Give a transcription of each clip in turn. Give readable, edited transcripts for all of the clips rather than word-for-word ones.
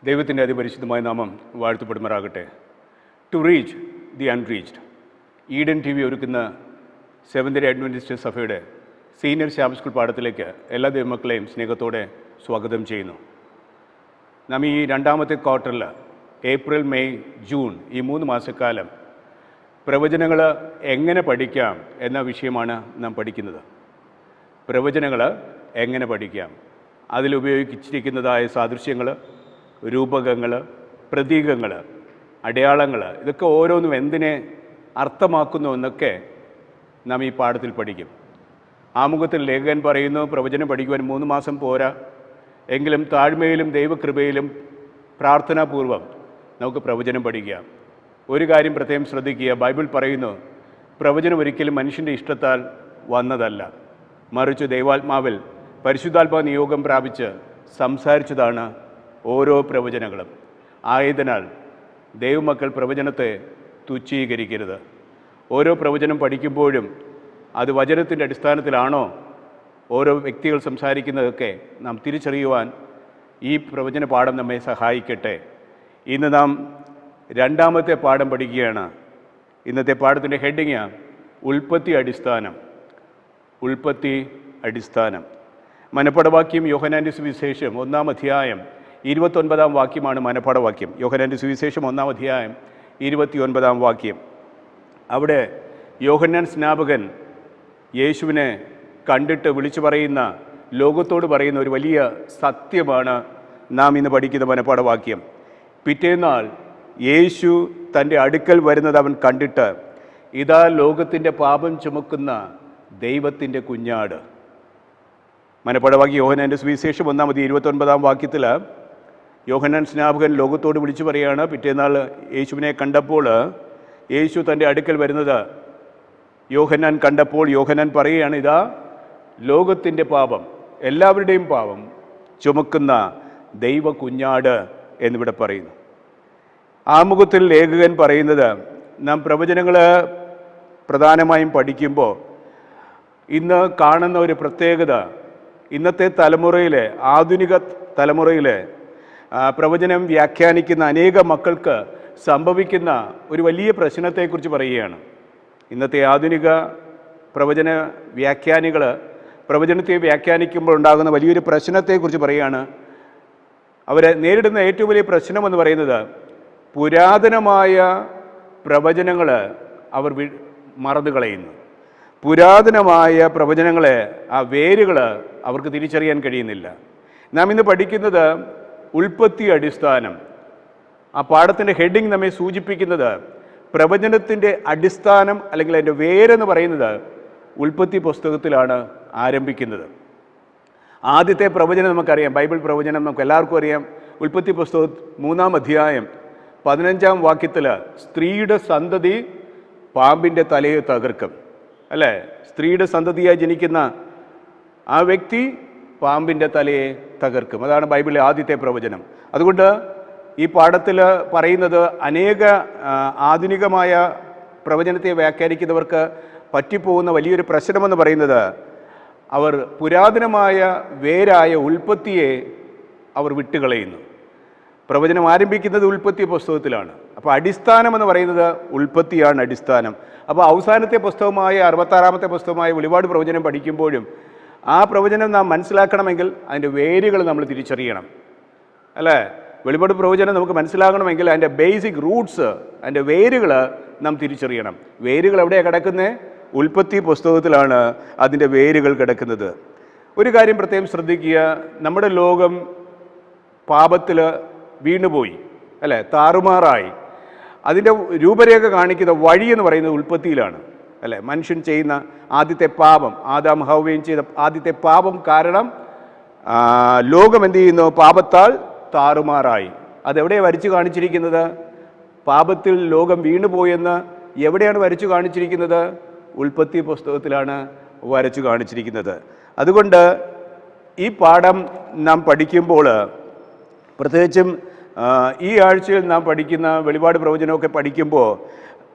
ദൈവത്തിൻ്റെ അതിപരിശുദ്ധമായ നാമം വാഴ്ത്തപ്പെടുമാറാകട്ടെ. To reach the unreached Eden TV ഒരുക്കുന്ന സെവൻത് ഡേ അഡ്വെന്റിസ്റ്റ് സഭയുടെ സീനിയർ ശാബത്ത് സ്കൂൾ പാഠത്തിലേക്ക് എല്ലാ ദൈവമക്കളെയും സ്നേഹത്തോടെ സ്വാഗതം ചെയ്യുന്നു. നാം ഈ രണ്ടാമത്തെ ക്വാർട്ടറിൽ ഏപ്രിൽ, മെയ്, ജൂൺ ഈ 3 മാസക്കാലം പ്രവചനങ്ങൾ എങ്ങനെ പഠിക്കാം എന്ന വിഷയമാണ് നാം പഠിക്കുന്നത്. പ്രവചനങ്ങൾ എങ്ങനെ പഠിക്കാം, അതിലുപയോഗിച്ചിരിക്കുന്നതായ സാദൃശ്യങ്ങൾ, രൂപകങ്ങൾ, പ്രതീകങ്ങൾ, അടയാളങ്ങൾ, ഇതൊക്കെ ഓരോന്നും എന്തിനെ അർത്ഥമാക്കുന്നു എന്നൊക്കെ നാം ഈ പാഠത്തിൽ പഠിക്കും. ആമുഖത്തിൽ ലേഖകൻ പറയുന്നു, പ്രവചനം പഠിക്കുവാൻ 3 മാസം പോരാ, എങ്കിലും താഴ്മയിലും ദൈവകൃപയിലും പ്രാർത്ഥനാപൂർവം നമുക്ക് പ്രവചനം പഠിക്കാം. ഒരു കാര്യം പ്രത്യേകം ശ്രദ്ധിക്കുക, ബൈബിൾ പറയുന്നു പ്രവചനം ഒരിക്കലും മനുഷ്യൻ്റെ ഇഷ്ടത്താൽ വന്നതല്ല, മറിച്ച് ദൈവാത്മാവിൽ പരിശുദ്ധാത്മാ നിയോഗം പ്രാപിച്ച് സംസാരിച്ചതാണ് ഓരോ പ്രവചനങ്ങളും. ആയതിനാൽ ദൈവമക്കൾ പ്രവചനത്തെ തുച്ഛീകരിക്കരുത്. ഓരോ പ്രവചനം പഠിക്കുമ്പോഴും അത് വചനത്തിൻ്റെ അടിസ്ഥാനത്തിലാണോ ഓരോ വ്യക്തികൾ സംസാരിക്കുന്നതൊക്കെ നാം തിരിച്ചറിയുവാൻ ഈ പ്രവചന പാഠം നമ്മെ സഹായിക്കട്ടെ. ഇന്ന് നാം രണ്ടാമത്തെ പാഠം പഠിക്കുകയാണ്. ഇന്നത്തെ പാഠത്തിൻ്റെ ഹെഡിങ് ഉൽപ്പത്തി അടിസ്ഥാനം. ഉൽപ്പത്തി അടിസ്ഥാനം. മനപ്പാഠവാക്യം യോഹന്നാൻ്റെ സുവിശേഷം 1-ാം അധ്യായം 29-ാം വാക്യമാണ് മനപ്പാഠവാക്യം. യോഹന്നാൻ്റെ സുവിശേഷം 1-ാം അധ്യായം 29-ാം വാക്യം. അവിടെ യോഹന്നാൻ സ്നാപകൻ യേശുവിനെ കണ്ടിട്ട് വിളിച്ചു പറയുന്ന, ലോകത്തോട് പറയുന്ന ഒരു വലിയ സത്യമാണ് നാം ഇന്ന് പഠിക്കുന്ന മനപ്പാഠവാക്യം. പിറ്റേന്നാൾ യേശു തൻ്റെ അടുക്കൽ വരുന്നത് അവൻ കണ്ടിട്ട്, ഇതാ ലോകത്തിൻ്റെ പാപം ചുമക്കുന്ന ദൈവത്തിൻ്റെ കുഞ്ഞാട്. മനപ്പാഠവാക്യം യോഹന്നാൻ്റെ സുവിശേഷം 1-ാം അധ്യായം 29-ാം വാക്യത്തിൽ യോഹന്നാൻ സ്നാപകൻ ലോകത്തോട് വിളിച്ചു പറയുകയാണ്, പിറ്റേന്നാൾ യേശുവിനെ കണ്ടപ്പോൾ യേശു തൻ്റെ അടുക്കൽ വരുന്നത് യോഹന്നാൻ കണ്ടപ്പോൾ യോഹന്നാൻ പറയുകയാണ്, ഇതാ ലോകത്തിൻ്റെ പാപം, എല്ലാവരുടെയും പാപം ചുമക്കുന്ന ദൈവ കുഞ്ഞാട് എന്നിവിടെ പറയുന്നു. ആമുഖത്തിൽ ലേഖകൻ പറയുന്നത്, നാം പ്രവചനങ്ങൾ പ്രധാനമായും പഠിക്കുമ്പോൾ ഇന്ന് കാണുന്ന ഒരു പ്രത്യേകത, ഇന്നത്തെ തലമുറയിലെ, ആധുനിക തലമുറയിലെ പ്രവചനം വ്യാഖ്യാനിക്കുന്ന അനേക മക്കൾക്ക് സംഭവിക്കുന്ന ഒരു വലിയ പ്രശ്നത്തെക്കുറിച്ച് പറയുകയാണ്. ഇന്നത്തെ ആധുനിക പ്രവചന വ്യാഖ്യാനികൾ പ്രവചനത്തെ വ്യാഖ്യാനിക്കുമ്പോൾ ഉണ്ടാകുന്ന വലിയൊരു പ്രശ്നത്തെക്കുറിച്ച് പറയുകയാണ്. അവരെ നേരിടുന്ന ഏറ്റവും വലിയ പ്രശ്നമെന്ന് പറയുന്നത്, പുരാതനമായ പ്രവചനങ്ങൾ അവർ മറന്നു കളയുന്നു. പുരാതനമായ പ്രവചനങ്ങളെ, ആ വേരുകൾ അവർക്ക് തിരിച്ചറിയാൻ കഴിയുന്നില്ല. നാം ഇന്ന് പഠിക്കുന്നത് ഉൽപ്പത്തി അടിസ്ഥാനം. ആ പാഠത്തിൻ്റെ ഹെഡിങ് നമ്മെ സൂചിപ്പിക്കുന്നത് പ്രവചനത്തിൻ്റെ അടിസ്ഥാനം അല്ലെങ്കിൽ അതിൻ്റെ വേരെന്ന് പറയുന്നത് ഉൽപ്പത്തി പുസ്തകത്തിലാണ് ആരംഭിക്കുന്നത്. ആദ്യത്തെ പ്രവചനം നമുക്കറിയാം, ബൈബിൾ പ്രവചനം നമുക്ക് എല്ലാവർക്കും അറിയാം. ഉൽപ്പത്തി പുസ്തകം 3-ാം അധ്യായം 15-ാം വാക്യത്തിൽ സ്ത്രീയുടെ സന്തതി പാമ്പിൻ്റെ തലയെ തകർക്കും, അല്ലേ? സ്ത്രീയുടെ സന്തതിയായി ജനിക്കുന്ന ആ വ്യക്തി പാമ്പിൻ്റെ തലയെ തകർക്കും. അതാണ് ബൈബിളിലെ ആദ്യത്തെ പ്രവചനം. അതുകൊണ്ട് ഈ പാഠത്തിൽ പറയുന്നത് അനേക ആധുനികമായ പ്രവചനത്തെ വ്യാഖ്യാനിക്കുന്നവർക്ക് പറ്റിപ്പോകുന്ന വലിയൊരു പ്രശ്നമെന്ന് പറയുന്നത്, അവർ പുരാതനമായ വേരായ ഉൽപ്പത്തിയെ അവർ വിട്ടുകളയുന്നു. പ്രവചനം ആരംഭിക്കുന്നത് ഉൽപ്പത്തി പുസ്തകത്തിലാണ്. അപ്പോൾ അടിസ്ഥാനം എന്ന് പറയുന്നത് ഉൽപ്പത്തിയാണ് അടിസ്ഥാനം. അപ്പോൾ അവസാനത്തെ പുസ്തകമായ 66-ാമത്തെ പുസ്തകമായ വെളിപാട് പ്രവചനം പഠിക്കുമ്പോഴും ആ പ്രവചനം നാം മനസ്സിലാക്കണമെങ്കിൽ അതിൻ്റെ വേരുകൾ നമ്മൾ തിരിച്ചറിയണം, അല്ലേ? വെളിപാട് പ്രവചനം നമുക്ക് മനസ്സിലാകണമെങ്കിൽ അതിൻ്റെ ബേസിക് റൂട്ട്സ്, അതിൻ്റെ വേരുകൾ നാം തിരിച്ചറിയണം. വേരുകൾ എവിടെയാണ് കിടക്കുന്നത്? ഉൽപ്പത്തി പുസ്തകത്തിലാണ് അതിൻ്റെ വേരുകൾ കിടക്കുന്നത്. ഒരു കാര്യം പ്രത്യേകം ശ്രദ്ധിക്കുക, നമ്മുടെ ലോകം പാപത്തിൽ വീണുപോയി, അല്ലേ? താറുമാറായി. അതിൻ്റെ രൂപരേഖ കാണിക്കുന്ന വഴി എന്ന് പറയുന്നത് ഉൽപ്പത്തിയിലാണ്, അല്ലേ? മനുഷ്യൻ ചെയ്യുന്ന ആദ്യത്തെ പാപം, ആദാം ഹവ്വയും ചെയ്ത ആദ്യത്തെ പാപം കാരണം ലോകം എന്ത് ചെയ്യുന്നു? പാപത്താൽ താറുമാറായി. അതെവിടെയാണ് വരച്ചു കാണിച്ചിരിക്കുന്നത്? പാപത്തിൽ ലോകം വീണുപോയെന്ന് എവിടെയാണ് വരച്ചു കാണിച്ചിരിക്കുന്നത്? ഉൽപ്പത്തി പുസ്തകത്തിലാണ് വരച്ചു കാണിച്ചിരിക്കുന്നത്. അതുകൊണ്ട് ഈ പാഠം നാം പഠിക്കുമ്പോൾ, പ്രത്യേകിച്ചും ഈ ആഴ്ചയിൽ നാം പഠിക്കുന്ന വെളിപാട് പ്രവചനമൊക്കെ പഠിക്കുമ്പോൾ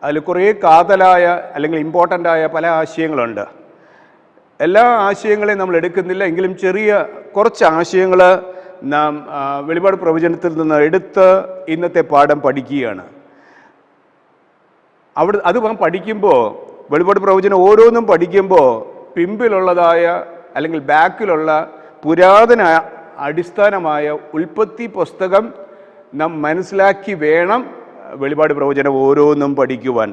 അതിൽ കുറേ കാതലായ അല്ലെങ്കിൽ ഇമ്പോർട്ടൻ്റായ പല ആശയങ്ങളുണ്ട്. എല്ലാ ആശയങ്ങളെയും നമ്മൾ എടുക്കുന്നില്ല, എങ്കിലും ചെറിയ കുറച്ച് ആശയങ്ങൾ നാം വെളിപാട് പ്രവചനത്തിൽ നിന്ന് എടുത്ത് ഇന്നത്തെ പാഠം പഠിക്കുകയാണ്. അത് പഠിക്കുമ്പോൾ വെളിപാട് പ്രവചനം ഓരോന്നും പഠിക്കുമ്പോൾ പിമ്പിലുള്ളതായ അല്ലെങ്കിൽ ബാക്കിലുള്ള പുരാതന അടിസ്ഥാനമായ ഉൽപ്പത്തി പുസ്തകം നാം മനസ്സിലാക്കി വേണം വെളിപാട് പ്രവചനം ഓരോന്നും പഠിക്കുവാൻ.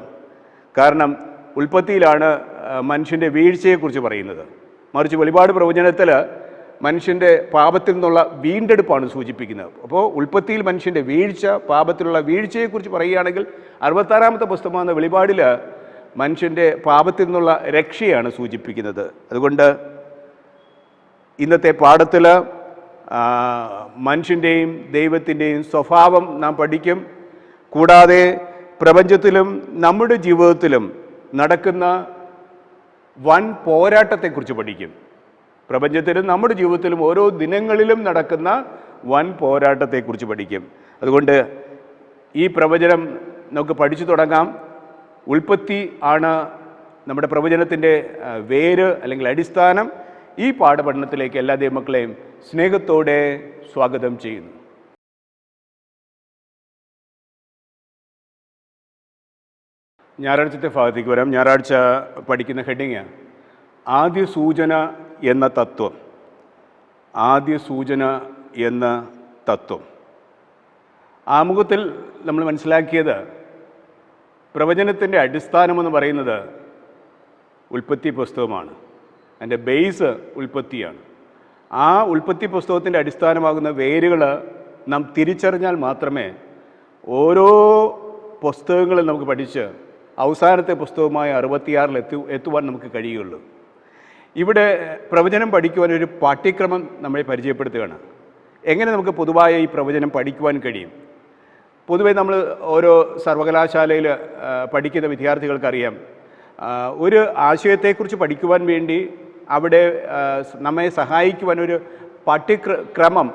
കാരണം ഉൽപ്പത്തിയിലാണ് മനുഷ്യൻ്റെ വീഴ്ചയെക്കുറിച്ച് പറയുന്നത്. മറിച്ച് വെളിപാട് പ്രവചനത്തിൽ മനുഷ്യൻ്റെ പാപത്തിൽ നിന്നുള്ള വീണ്ടെടുപ്പാണ് സൂചിപ്പിക്കുന്നത്. അപ്പോൾ ഉൽപ്പത്തിയിൽ മനുഷ്യൻ്റെ വീഴ്ച, പാപത്തിലുള്ള വീഴ്ചയെക്കുറിച്ച് പറയുകയാണെങ്കിൽ 66-ാമത്തെ പുസ്തകമായ വെളിപാടിൽ മനുഷ്യൻ്റെ പാപത്തിൽ നിന്നുള്ള രക്ഷയാണ് സൂചിപ്പിക്കുന്നത്. അതുകൊണ്ട് ഇന്നത്തെ പാഠത്തിൽ മനുഷ്യൻ്റെയും ദൈവത്തിൻ്റെയും സ്വഭാവം നാം പഠിക്കും. കൂടാതെ പ്രപഞ്ചത്തിലും നമ്മുടെ ജീവിതത്തിലും നടക്കുന്ന വൻ പോരാട്ടത്തെക്കുറിച്ച് പഠിക്കും. പ്രപഞ്ചത്തിലും നമ്മുടെ ജീവിതത്തിലും ഓരോ ദിനങ്ങളിലും നടക്കുന്ന വൻ പോരാട്ടത്തെക്കുറിച്ച് പഠിക്കും. അതുകൊണ്ട് ഈ പ്രവചനം നമുക്ക് പഠിച്ചു തുടങ്ങാം. ഉൽപ്പത്തി ആണ് നമ്മുടെ പ്രവചനത്തിൻ്റെ വേര് അല്ലെങ്കിൽ അടിസ്ഥാനം. ഈ പാഠപഠനത്തിലേക്ക് എല്ലാ ദൈവമക്കളെയും സ്നേഹത്തോടെ സ്വാഗതം ചെയ്യുന്നു. ഞായറാഴ്ചത്തെ ഭാഗത്തേക്ക് വരാം. ഞായറാഴ്ച പഠിക്കുന്ന ഹെഡിങ് ആദ്യ സൂചന എന്ന തത്വം. ആദ്യ സൂചന എന്ന തത്വം. ആമുഖത്തിൽ നമ്മൾ മനസ്സിലാക്കിയത് പ്രവചനത്തിൻ്റെ അടിസ്ഥാനമെന്ന് പറയുന്നത് ഉൽപ്പത്തി പുസ്തകമാണ്. അതിൻ്റെ ബേസ് ഉൽപ്പത്തിയാണ്. ആ ഉൽപ്പത്തി പുസ്തകത്തിൻ്റെ അടിസ്ഥാനമാകുന്ന വേരുകൾ നാം തിരിച്ചറിഞ്ഞാൽ മാത്രമേ ഓരോ പുസ്തകങ്ങളും നമുക്ക് പഠിച്ച് അവസാനത്തെ പുസ്തകമായ 66 എത്തുവാൻ നമുക്ക് കഴിയുള്ളൂ. ഇവിടെ പ്രവചനം പഠിക്കുവാൻ ഒരു പാഠ്യക്രമം നമ്മളെ പരിചയപ്പെടുത്തുകയാണ്. എങ്ങനെ നമുക്ക് പൊതുവായ ഈ പ്രവചനം പഠിക്കുവാൻ കഴിയും? പൊതുവെ നമ്മൾ ഓരോ സർവകലാശാലയിൽ പഠിക്കുന്ന വിദ്യാർത്ഥികൾക്കറിയാം, ഒരു ആശയത്തെക്കുറിച്ച് പഠിക്കുവാൻ വേണ്ടി അവിടെ നമ്മെ സഹായിക്കുവാൻ ഒരു പാഠ്യക്രമം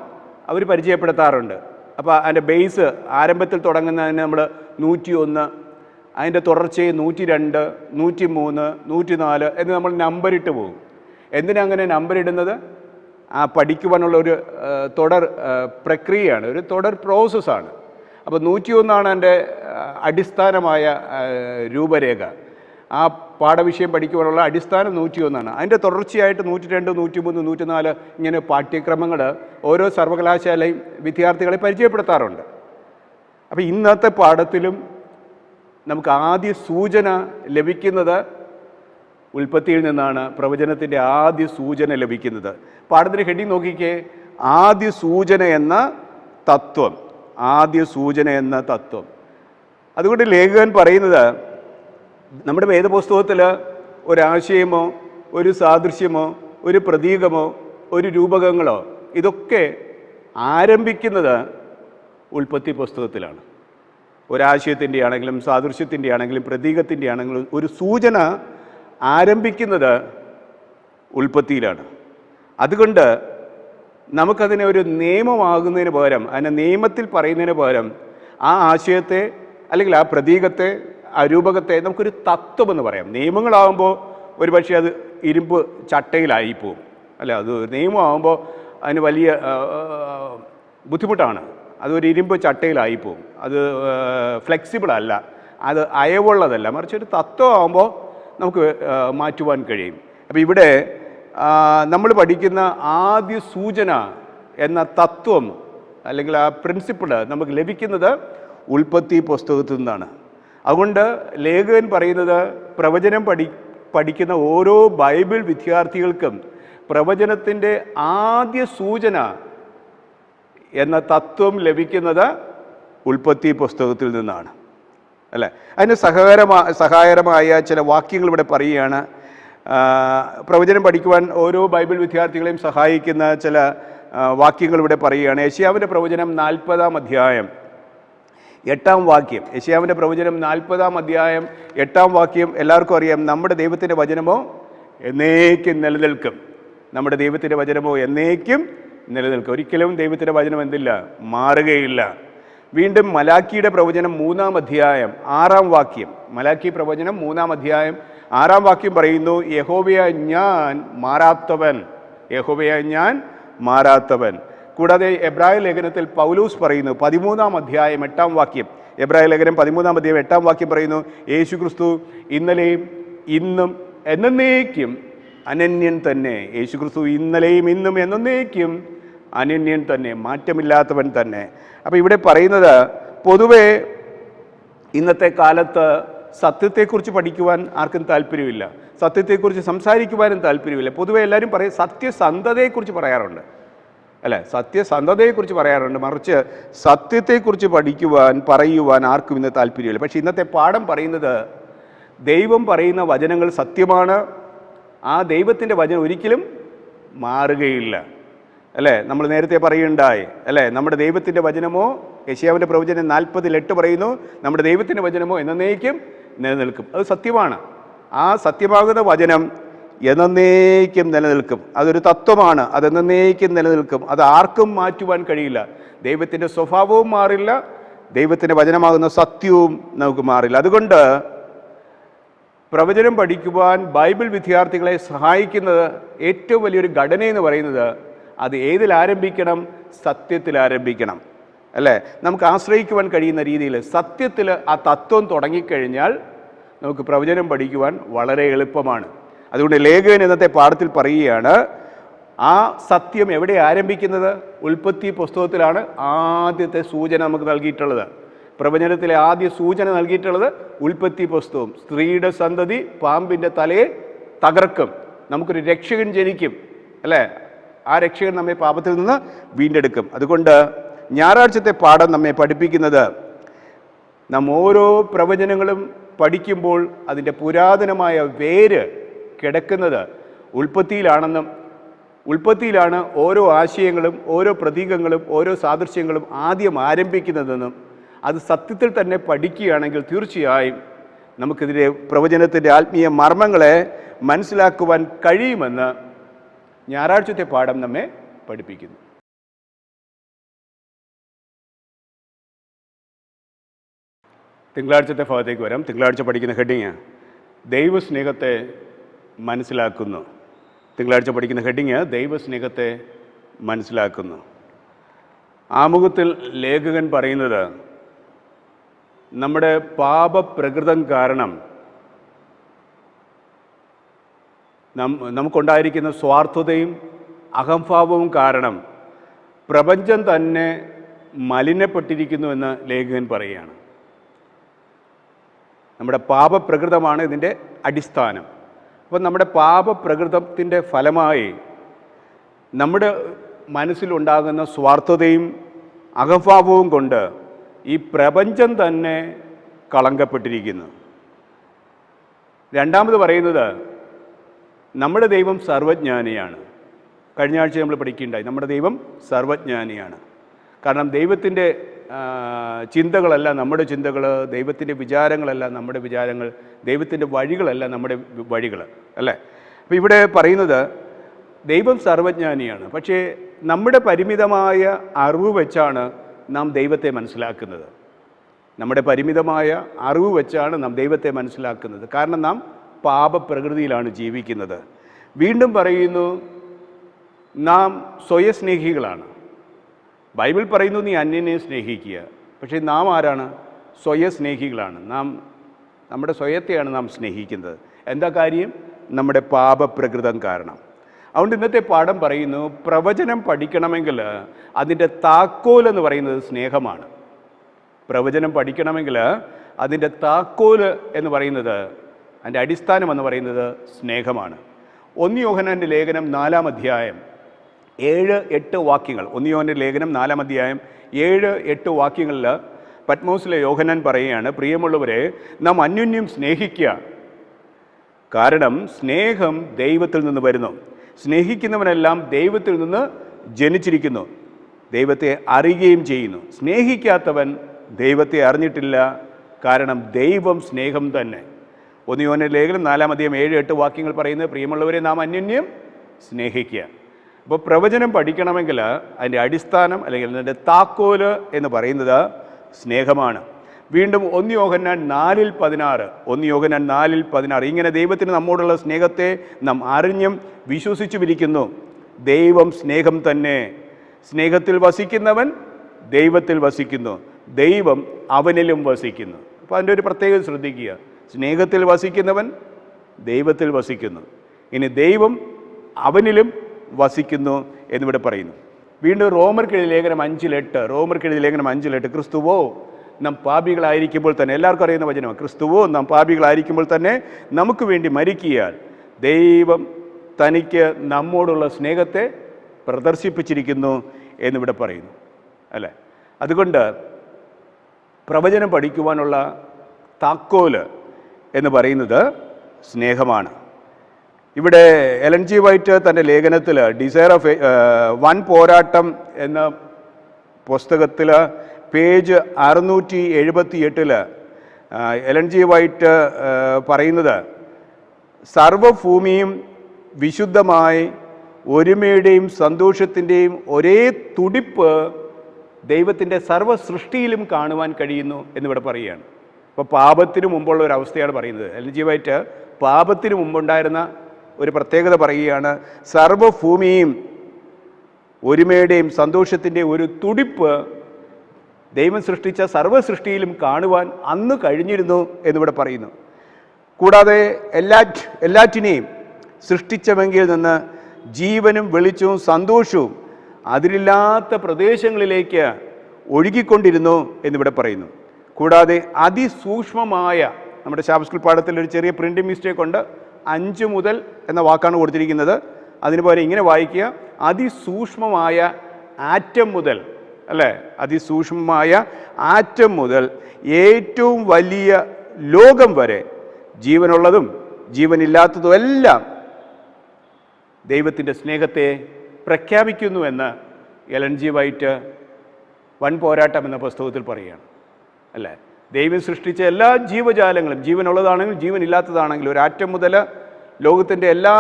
അവർ പരിചയപ്പെടുത്താറുണ്ട്. അപ്പോൾ അതിൻ്റെ ബേസ് ആരംഭത്തിൽ തുടങ്ങുന്നതിന് നമ്മൾ 101, അതിൻ്റെ തുടർച്ചയെ 102, 103, 104 എന്ന് നമ്മൾ നമ്പറിട്ട് പോകും. എന്തിനങ്ങനെ നമ്പറിടുന്നത്? ആ പഠിക്കുവാനുള്ള ഒരു തുടർ പ്രക്രിയയാണ്, ഒരു തുടർ പ്രോസസ്സാണ്. അപ്പോൾ 101 എൻ്റെ അടിസ്ഥാനമായ രൂപരേഖ. ആ പാഠവിഷയം പഠിക്കുവാനുള്ള അടിസ്ഥാനം 101. അതിൻ്റെ തുടർച്ചയായിട്ട് 102, 103, 104 ഇങ്ങനെ പാഠ്യക്രമങ്ങൾ ഓരോ സർവകലാശാലയും വിദ്യാർത്ഥികളെ പരിചയപ്പെടുത്താറുണ്ട്. അപ്പോൾ ഇന്നത്തെ പാഠത്തിലും നമുക്ക് ആദ്യ സൂചന ലഭിക്കുന്നത് ഉൽപ്പത്തിയിൽ നിന്നാണ്. പ്രവചനത്തിൻ്റെ ആദ്യ സൂചന ലഭിക്കുന്നത്. പാഠത്തിൻ്റെ ഹെഡിങ് നോക്കിക്കേ, ആദ്യ സൂചന എന്ന തത്വം. ആദ്യ സൂചന എന്ന തത്വം. അതുകൊണ്ട് ലേഖകൻ പറയുന്നത് നമ്മുടെ വേദപുസ്തകത്തിൽ ഒരാശയമോ ഒരു സാദൃശ്യമോ ഒരു പ്രതീകമോ ഒരു രൂപകങ്ങളോ ഇതൊക്കെ ആരംഭിക്കുന്നത് ഉൽപ്പത്തി പുസ്തകത്തിലാണ്. ഒരാശയത്തിൻ്റെ ആണെങ്കിലും സാദൃശ്യത്തിൻ്റെ ആണെങ്കിലും പ്രതീകത്തിൻ്റെ ആണെങ്കിലും ഒരു സൂചന ആരംഭിക്കുന്നത് ഉൽപ്പത്തിയിലാണ്. അതുകൊണ്ട് നമുക്കതിനെ ഒരു നിയമമാകുന്നതിന് പകരം, അതിനെ നിയമത്തിൽ പറയുന്നതിന് പകരം ആ ആശയത്തെ അല്ലെങ്കിൽ ആ പ്രതീകത്തെ ആ രൂപകത്തെ നമുക്കൊരു തത്വമെന്ന് പറയാം. നിയമങ്ങളാകുമ്പോൾ ഒരുപക്ഷെ അത് ഇരുമ്പ് ചട്ടയിലായിപ്പോവും, അല്ല, അത് നിയമമാകുമ്പോൾ അതിന് വലിയ ബുദ്ധിമുട്ടാണ്. അതൊരു ഇരുമ്പ് ചട്ടയിലായിപ്പോവും, അത് ഫ്ലെക്സിബിൾ അല്ല, അത് അയവുള്ളതല്ല. മറിച്ച് ഒരു തത്വമാകുമ്പോൾ നമുക്ക് മാറ്റുവാൻ കഴിയും. അപ്പോൾ ഇവിടെ നമ്മൾ പഠിക്കുന്ന ആദ്യ സൂചന എന്ന തത്വം അല്ലെങ്കിൽ ആ പ്രിൻസിപ്പിൾ നമുക്ക് ലഭിക്കുന്നത് ഉൽപ്പത്തി പുസ്തകത്തിൽ നിന്നാണ്. അതുകൊണ്ട് ലേഖകൻ പറയുന്നത് പ്രവചനം പഠിക്കുന്ന ഓരോ ബൈബിൾ വിദ്യാർത്ഥികൾക്കും പ്രവചനത്തിൻ്റെ ആദ്യ സൂചന എന്ന തത്വം ലഭിക്കുന്നത് ഉൽപ്പത്തി പുസ്തകത്തിൽ നിന്നാണ്, അല്ലേ? അതിന് സഹായകരമായ ചില വാക്യങ്ങൾ ഇവിടെ പറയുകയാണ്. പ്രവചനം പഠിക്കുവാൻ ഓരോ ബൈബിൾ വിദ്യാർത്ഥികളെയും സഹായിക്കുന്ന ചില വാക്യങ്ങൾ ഇവിടെ പറയുകയാണ്. യെശയ്യാവിൻ്റെ പ്രവചനം 40-ാം അധ്യായം 8-ാം വാക്യം. യെശയ്യാവിൻ്റെ പ്രവചനം 40-ാം അധ്യായം 8-ാം വാക്യം എല്ലാവർക്കും അറിയാം. നമ്മുടെ ദൈവത്തിൻ്റെ വചനമോ എന്നേക്കും നിലനിൽക്കും. നമ്മുടെ ദൈവത്തിൻ്റെ വചനമോ എന്നേക്കും നിലനിൽക്കും. ഒരിക്കലും ദൈവത്തിൻ്റെ വചനം എന്തില്ല, മാറുകയില്ല. വീണ്ടും മലാക്കിയുടെ പ്രവചനം 3-ാം അധ്യായം 6-ാം വാക്യം. മലാക്കി പ്രവചനം 3-ാം അധ്യായം 6-ാം വാക്യം പറയുന്നു, യഹോവയായ ഞാൻ മാറാത്തവൻ. യഹോവയായ ഞാൻ മാറാത്തവൻ. കൂടാതെ എബ്രായ ലേഖനത്തിൽ പൗലൂസ് പറയുന്നു 13-ാം അധ്യായം 8-ാം വാക്യം, എബ്രായ ലേഖനം 13-ാം അധ്യായം 8-ാം വാക്യം പറയുന്നു, യേശു ക്രിസ്തു ഇന്നലെയും ഇന്നും എന്നേക്കും അനന്യൻ തന്നെ. യേശു ക്രിസ്തു ഇന്നലെയും ഇന്നും എന്നേക്കും അനന്യൻ തന്നെ, മാറ്റമില്ലാത്തവൻ തന്നെ. അപ്പോൾ ഇവിടെ പറയുന്നത് പൊതുവെ ഇന്നത്തെ കാലത്ത് സത്യത്തെക്കുറിച്ച് പഠിക്കുവാൻ ആർക്കും താല്പര്യമില്ല, സത്യത്തെക്കുറിച്ച് സംസാരിക്കുവാനും താല്പര്യമില്ല. പൊതുവെ എല്ലാവരും പറയും സത്യസന്ധതയെക്കുറിച്ച് പറയാറുണ്ട്, അല്ലേ? സത്യസന്ധതയെക്കുറിച്ച് പറയാറുണ്ട്, മറിച്ച് സത്യത്തെക്കുറിച്ച് പറയുവാൻ ആർക്കും ഇന്ന് താല്പര്യമില്ല. പക്ഷേ ഇന്നത്തെ പാഠം പറയുന്നത് ദൈവം പറയുന്ന വചനങ്ങൾ സത്യമാണ്, ആ ദൈവത്തിൻ്റെ വചനം ഒരിക്കലും മാറുകയില്ല, അല്ലേ? നമ്മൾ നേരത്തെ പറയുണ്ടായി, അല്ലേ? നമ്മുടെ ദൈവത്തിൻ്റെ വചനമോ, യെശയ്യാവിൻ്റെ പ്രവചനം 40:8 പറയുന്നു, നമ്മുടെ ദൈവത്തിൻ്റെ വചനമോ എന്നേക്കും നിലനിൽക്കും. അത് സത്യമാണ്. ആ സത്യമാകുന്ന വചനം എന്നേക്കും നിലനിൽക്കും. അതൊരു തത്വമാണ്, അതെന്നേക്കും നിലനിൽക്കും. അത് ആർക്കും മാറ്റുവാൻ കഴിയില്ല. ദൈവത്തിൻ്റെ സ്വഭാവവും മാറില്ല, ദൈവത്തിൻ്റെ വചനമാകുന്ന സത്യവും നമുക്ക് മാറില്ല. അതുകൊണ്ട് പ്രവചനം പഠിക്കുവാൻ ബൈബിൾ വിദ്യാർത്ഥികളെ സഹായിക്കുന്നത് ഏറ്റവും വലിയൊരു ഘടനയെന്ന് പറയുന്നത് അത് ഏതിൽ ആരംഭിക്കണം? സത്യത്തിൽ ആരംഭിക്കണം, അല്ലേ? നമുക്ക് ആശ്രയിക്കുവാൻ കഴിയുന്ന രീതിയിൽ സത്യത്തിൽ ആ തത്വം തുടങ്ങിക്കഴിഞ്ഞാൽ നമുക്ക് പ്രവചനം പഠിക്കുവാൻ വളരെ എളുപ്പമാണ്. അതുകൊണ്ട് ലേഖകൻ ഇന്നത്തെ പാഠത്തിൽ പറയുകയാണ്, ആ സത്യം എവിടെ ആരംഭിക്കുന്നത്? ഉൽപ്പത്തി പുസ്തകത്തിലാണ് ആദ്യത്തെ സൂചന നമുക്ക് നൽകിയിട്ടുള്ളത്. പ്രവചനത്തിലെ ആദ്യ സൂചന നൽകിയിട്ടുള്ളത് ഉൽപ്പത്തി പുസ്തകം. സ്ത്രീയുടെ സന്തതി പാമ്പിൻ്റെ തലയെ തകർക്കും, നമുക്കൊരു രക്ഷകൻ ജനിക്കും, അല്ലേ? ആ രക്ഷകൻ നമ്മെ പാപത്തിൽ നിന്ന് വീണ്ടെടുക്കും. അതുകൊണ്ട് ഞായറാഴ്ചത്തെ പാഠം നമ്മെ പഠിപ്പിക്കുന്നത്, നാം ഓരോ പ്രവചനങ്ങളും പഠിക്കുമ്പോൾ അതിൻ്റെ പുരാതനമായ വേര് കിടക്കുന്നത് ഉൽപ്പത്തിയിലാണെന്നും ഉൽപ്പത്തിയിലാണ് ഓരോ ആശയങ്ങളും ഓരോ പ്രതീകങ്ങളും ഓരോ സാദൃശ്യങ്ങളും ആദ്യം ആരംഭിക്കുന്നതെന്നും അത് സത്യത്തിൽ തന്നെ പഠിക്കുകയാണെങ്കിൽ തീർച്ചയായും നമുക്കിതിലെ പ്രവചനത്തിൻ്റെ ആത്മീയ മർമ്മങ്ങളെ മനസ്സിലാക്കുവാൻ കഴിയുമെന്ന് ഞായറാഴ്ചത്തെ പാഠം നമ്മെ പഠിപ്പിക്കുന്നു. തിങ്കളാഴ്ചത്തെ ഭാഗത്തേക്ക് വരാം. തിങ്കളാഴ്ച പഠിക്കുന്ന ഹെഡിങ് ദൈവസ്നേഹത്തെ മനസ്സിലാക്കുന്നു. തിങ്കളാഴ്ച പഠിക്കുന്ന ഹെഡിങ് ദൈവസ്നേഹത്തെ മനസ്സിലാക്കുന്നു. ആമുഖത്തിൽ ലേഖകൻ പറയുന്നത്, നമ്മുടെ പാപപ്രകൃതം കാരണം നമുക്കുണ്ടായിരിക്കുന്ന സ്വാർത്ഥതയും അഹംഭാവവും കാരണം പ്രപഞ്ചം തന്നെ മലിനപ്പെട്ടിരിക്കുന്നുവെന്ന് ലേഖകൻ പറയുകയാണ്. നമ്മുടെ പാപപ്രകൃതമാണ് ഇതിൻ്റെ അടിസ്ഥാനം. അപ്പോൾ നമ്മുടെ പാപപ്രകൃതത്തിൻ്റെ ഫലമായി നമ്മുടെ മനസ്സിലുണ്ടാകുന്ന സ്വാർത്ഥതയും അഹംഭാവവും കൊണ്ട് ഈ പ്രപഞ്ചം തന്നെ കളങ്കപ്പെട്ടിരിക്കുന്നു. രണ്ടാമത് പറയുന്നത്, നമ്മുടെ ദൈവം സർവജ്ഞാനിയാണ്. കഴിഞ്ഞ ആഴ്ച നമ്മൾ പഠിക്കുകയുണ്ടായി, നമ്മുടെ ദൈവം സർവജ്ഞാനിയാണ്. കാരണം ദൈവത്തിൻ്റെ ചിന്തകളല്ല നമ്മുടെ ചിന്തകൾ, ദൈവത്തിൻ്റെ വിചാരങ്ങളല്ല നമ്മുടെ വിചാരങ്ങൾ, ദൈവത്തിൻ്റെ വഴികളല്ല നമ്മുടെ വഴികൾ, അല്ലേ? അപ്പോൾ ഇവിടെ പറയുന്നത് ദൈവം സർവജ്ഞാനിയാണ്. പക്ഷേ നമ്മുടെ പരിമിതമായ അറിവ് വെച്ചാണ് നാം ദൈവത്തെ മനസ്സിലാക്കുന്നത്. നമ്മുടെ പരിമിതമായ അറിവ് വെച്ചാണ് നാം ദൈവത്തെ മനസ്സിലാക്കുന്നത്. കാരണം നാം പാപപ്രകൃതിയിലാണ് ജീവിക്കുന്നത്. വീണ്ടും പറയുന്നു, നാം സ്വയസ്നേഹികളാണ്. ബൈബിൾ പറയുന്നു നീ അന്യനെ സ്നേഹിക്കുക. പക്ഷേ നാം ആരാണ്? സ്വയസ്നേഹികളാണ്. നമ്മുടെ സ്വയത്തെയാണ് നാം സ്നേഹിക്കുന്നത്. എന്താ കാര്യം? നമ്മുടെ പാപപ്രകൃതം കാരണം. അതുകൊണ്ട് ഇന്നത്തെ പാഠം പറയുന്നു, പ്രവചനം പഠിക്കണമെങ്കിൽ അതിൻ്റെ താക്കോൽ എന്ന് പറയുന്നത് സ്നേഹമാണ്. പ്രവചനം പഠിക്കണമെങ്കിൽ അതിൻ്റെ താക്കോൽ എന്ന് പറയുന്നത്, അതിൻ്റെ അടിസ്ഥാനം എന്ന് പറയുന്നത് സ്നേഹമാണ്. 1 യോഹന്നാൻ്റെ ലേഖനം 4-ാം അധ്യായം 7-8 വാക്യങ്ങൾ. 1 യോഹന്നാൻ്റെ ലേഖനം 4-ാം അധ്യായം 7-8 വാക്യങ്ങളിൽ പത്മോസിലെ യോഹന്നാൻ പറയുകയാണ്, പ്രിയമുള്ളവരെ, നാം അന്യോന്യം സ്നേഹിക്കുക, കാരണം സ്നേഹം ദൈവത്തിൽ നിന്ന് വരുന്നു. സ്നേഹിക്കുന്നവനെല്ലാം ദൈവത്തിൽ നിന്ന് ജനിച്ചിരിക്കുന്നു, ദൈവത്തെ അറിയുകയും ചെയ്യുന്നു. സ്നേഹിക്കാത്തവൻ ദൈവത്തെ അറിഞ്ഞിട്ടില്ല, കാരണം ദൈവം സ്നേഹം തന്നെ. 1 യോഹന്നാൻ്റെ ലേഖനം 4-ാം അധ്യായം 7-8 വാക്യങ്ങൾ പറയുന്നത്, പ്രിയമുള്ളവരെ, നാം അന്യോന്യം സ്നേഹിക്കുക. അപ്പോൾ പ്രവചനം പഠിക്കണമെങ്കിൽ അതിൻ്റെ അടിസ്ഥാനം അല്ലെങ്കിൽ അതിൻ്റെ താക്കോല് എന്ന് പറയുന്നത് സ്നേഹമാണ്. വീണ്ടും 1 യോഹന്നാൻ 4:16, 1 യോഹന്നാൻ 4:16, ഇങ്ങനെ ദൈവത്തിന് നമ്മോടുള്ള സ്നേഹത്തെ നാം അറിഞ്ഞും വിശ്വസിച്ചുമിരിക്കുന്നു. ദൈവം സ്നേഹം തന്നെ. സ്നേഹത്തിൽ വസിക്കുന്നവൻ ദൈവത്തിൽ വസിക്കുന്നു, ദൈവം അവനിലും വസിക്കുന്നു. അപ്പോൾ അതിൻ്റെ ഒരു പ്രത്യേകത ശ്രദ്ധിക്കുക. സ്നേഹത്തിൽ വസിക്കുന്നവൻ ദൈവത്തിൽ വസിക്കുന്നു, ഇനി ദൈവം അവനിലും വസിക്കുന്നു എന്നിവിടെ പറയുന്നു. വീണ്ടും റോമർക്കെഴുതിയ ലേഖനം 5:8 ക്രിസ്തുവോ നാം പാപികളായിരിക്കുമ്പോൾ തന്നെ, എല്ലാവർക്കും അറിയുന്ന വചനമാണ്, ക്രിസ്തുവോ നാം പാപികളായിരിക്കുമ്പോൾ തന്നെ നമുക്ക് വേണ്ടി മരിക്കിയാൽ ദൈവം തനിക്ക് നമ്മോടുള്ള സ്നേഹത്തെ പ്രദർശിപ്പിച്ചിരിക്കുന്നു എന്നിവിടെ പറയുന്നു, അല്ലേ? അതുകൊണ്ട് പ്രവചനം പഠിക്കുവാനുള്ള താക്കോല് എന്ന് പറയുന്നത് സ്നേഹമാണ്. ഇവിടെ എലൻ ജി വൈറ്റ് തൻ്റെ ലേഖനത്തിൽ ഡിസയർ ഓഫ് വൻ പോരാട്ടം എന്ന പുസ്തകത്തിൽ പേജ് 678 എലൻ ജി വൈറ്റ് പറയുന്നത്, സർവഭൂമിയും വിശുദ്ധമായി ഒരുമയുടെയും സന്തോഷത്തിൻ്റെയും ഒരേ തുടിപ്പ് ദൈവത്തിൻ്റെ സർവ്വ സൃഷ്ടിയിലും കാണുവാൻ കഴിയുന്നു എന്നിവിടെ പറയുകയാണ്. അപ്പോൾ പാപത്തിനു മുമ്പുള്ള ഒരു അവസ്ഥയാണ് പറയുന്നത്. എലൻ ജി വൈറ്റ് പാപത്തിനു മുമ്പുണ്ടായിരുന്ന ഒരു പ്രത്യേകത പറയുകയാണ്, സർവഭൂമിയും ഒരുമയുടെയും സന്തോഷത്തിൻ്റെ ഒരു തുടിപ്പ് ദൈവം സൃഷ്ടിച്ച സർവ്വ സൃഷ്ടിയിലും കാണുവാൻ അന്ന് കഴിഞ്ഞിരുന്നു എന്നിവിടെ പറയുന്നു. കൂടാതെ എല്ലാറ്റിനെയും സൃഷ്ടിച്ചവെങ്കിൽ നിന്ന് ജീവനും വെളിച്ചവും സന്തോഷവും അതിരില്ലാത്ത പ്രദേശങ്ങളിലേക്ക് ഒഴുകിക്കൊണ്ടിരുന്നു എന്നിവിടെ പറയുന്നു. കൂടാതെ അതിസൂക്ഷ്മമായ, നമ്മുടെ ശാസ്ത്ര പാഠത്തിൽ ഒരു ചെറിയ പ്രിൻ്റ് മിസ്റ്റേക്ക് ഉണ്ട്, 5 മുതൽ എന്ന വാക്കാണ് കൊടുത്തിരിക്കുന്നത്. അതിന് പകരം ഇങ്ങനെ വായിക്കുക, അതിസൂക്ഷ്മമായ ആറ്റം മുതൽ, അല്ലേ? അതിസൂക്ഷ്മമായ ആറ്റം മുതൽ ഏറ്റവും വലിയ ലോകം വരെ, ജീവനുള്ളതും ജീവനില്ലാത്തതും എല്ലാം ദൈവത്തിൻ്റെ സ്നേഹത്തെ പ്രഖ്യാപിക്കുന്നുവെന്ന് എലൻ ജി വൈറ്റ് വൻ പോരാട്ടം എന്ന പുസ്തകത്തിൽ പറയുകയാണ്, അല്ലേ? ദൈവം സൃഷ്ടിച്ച എല്ലാ ജീവജാലങ്ങളും, ജീവനുള്ളതാണെങ്കിലും ജീവനില്ലാത്തതാണെങ്കിലും, ഒരു ആറ്റം മുതൽ ലോകത്തിൻ്റെ എല്ലാ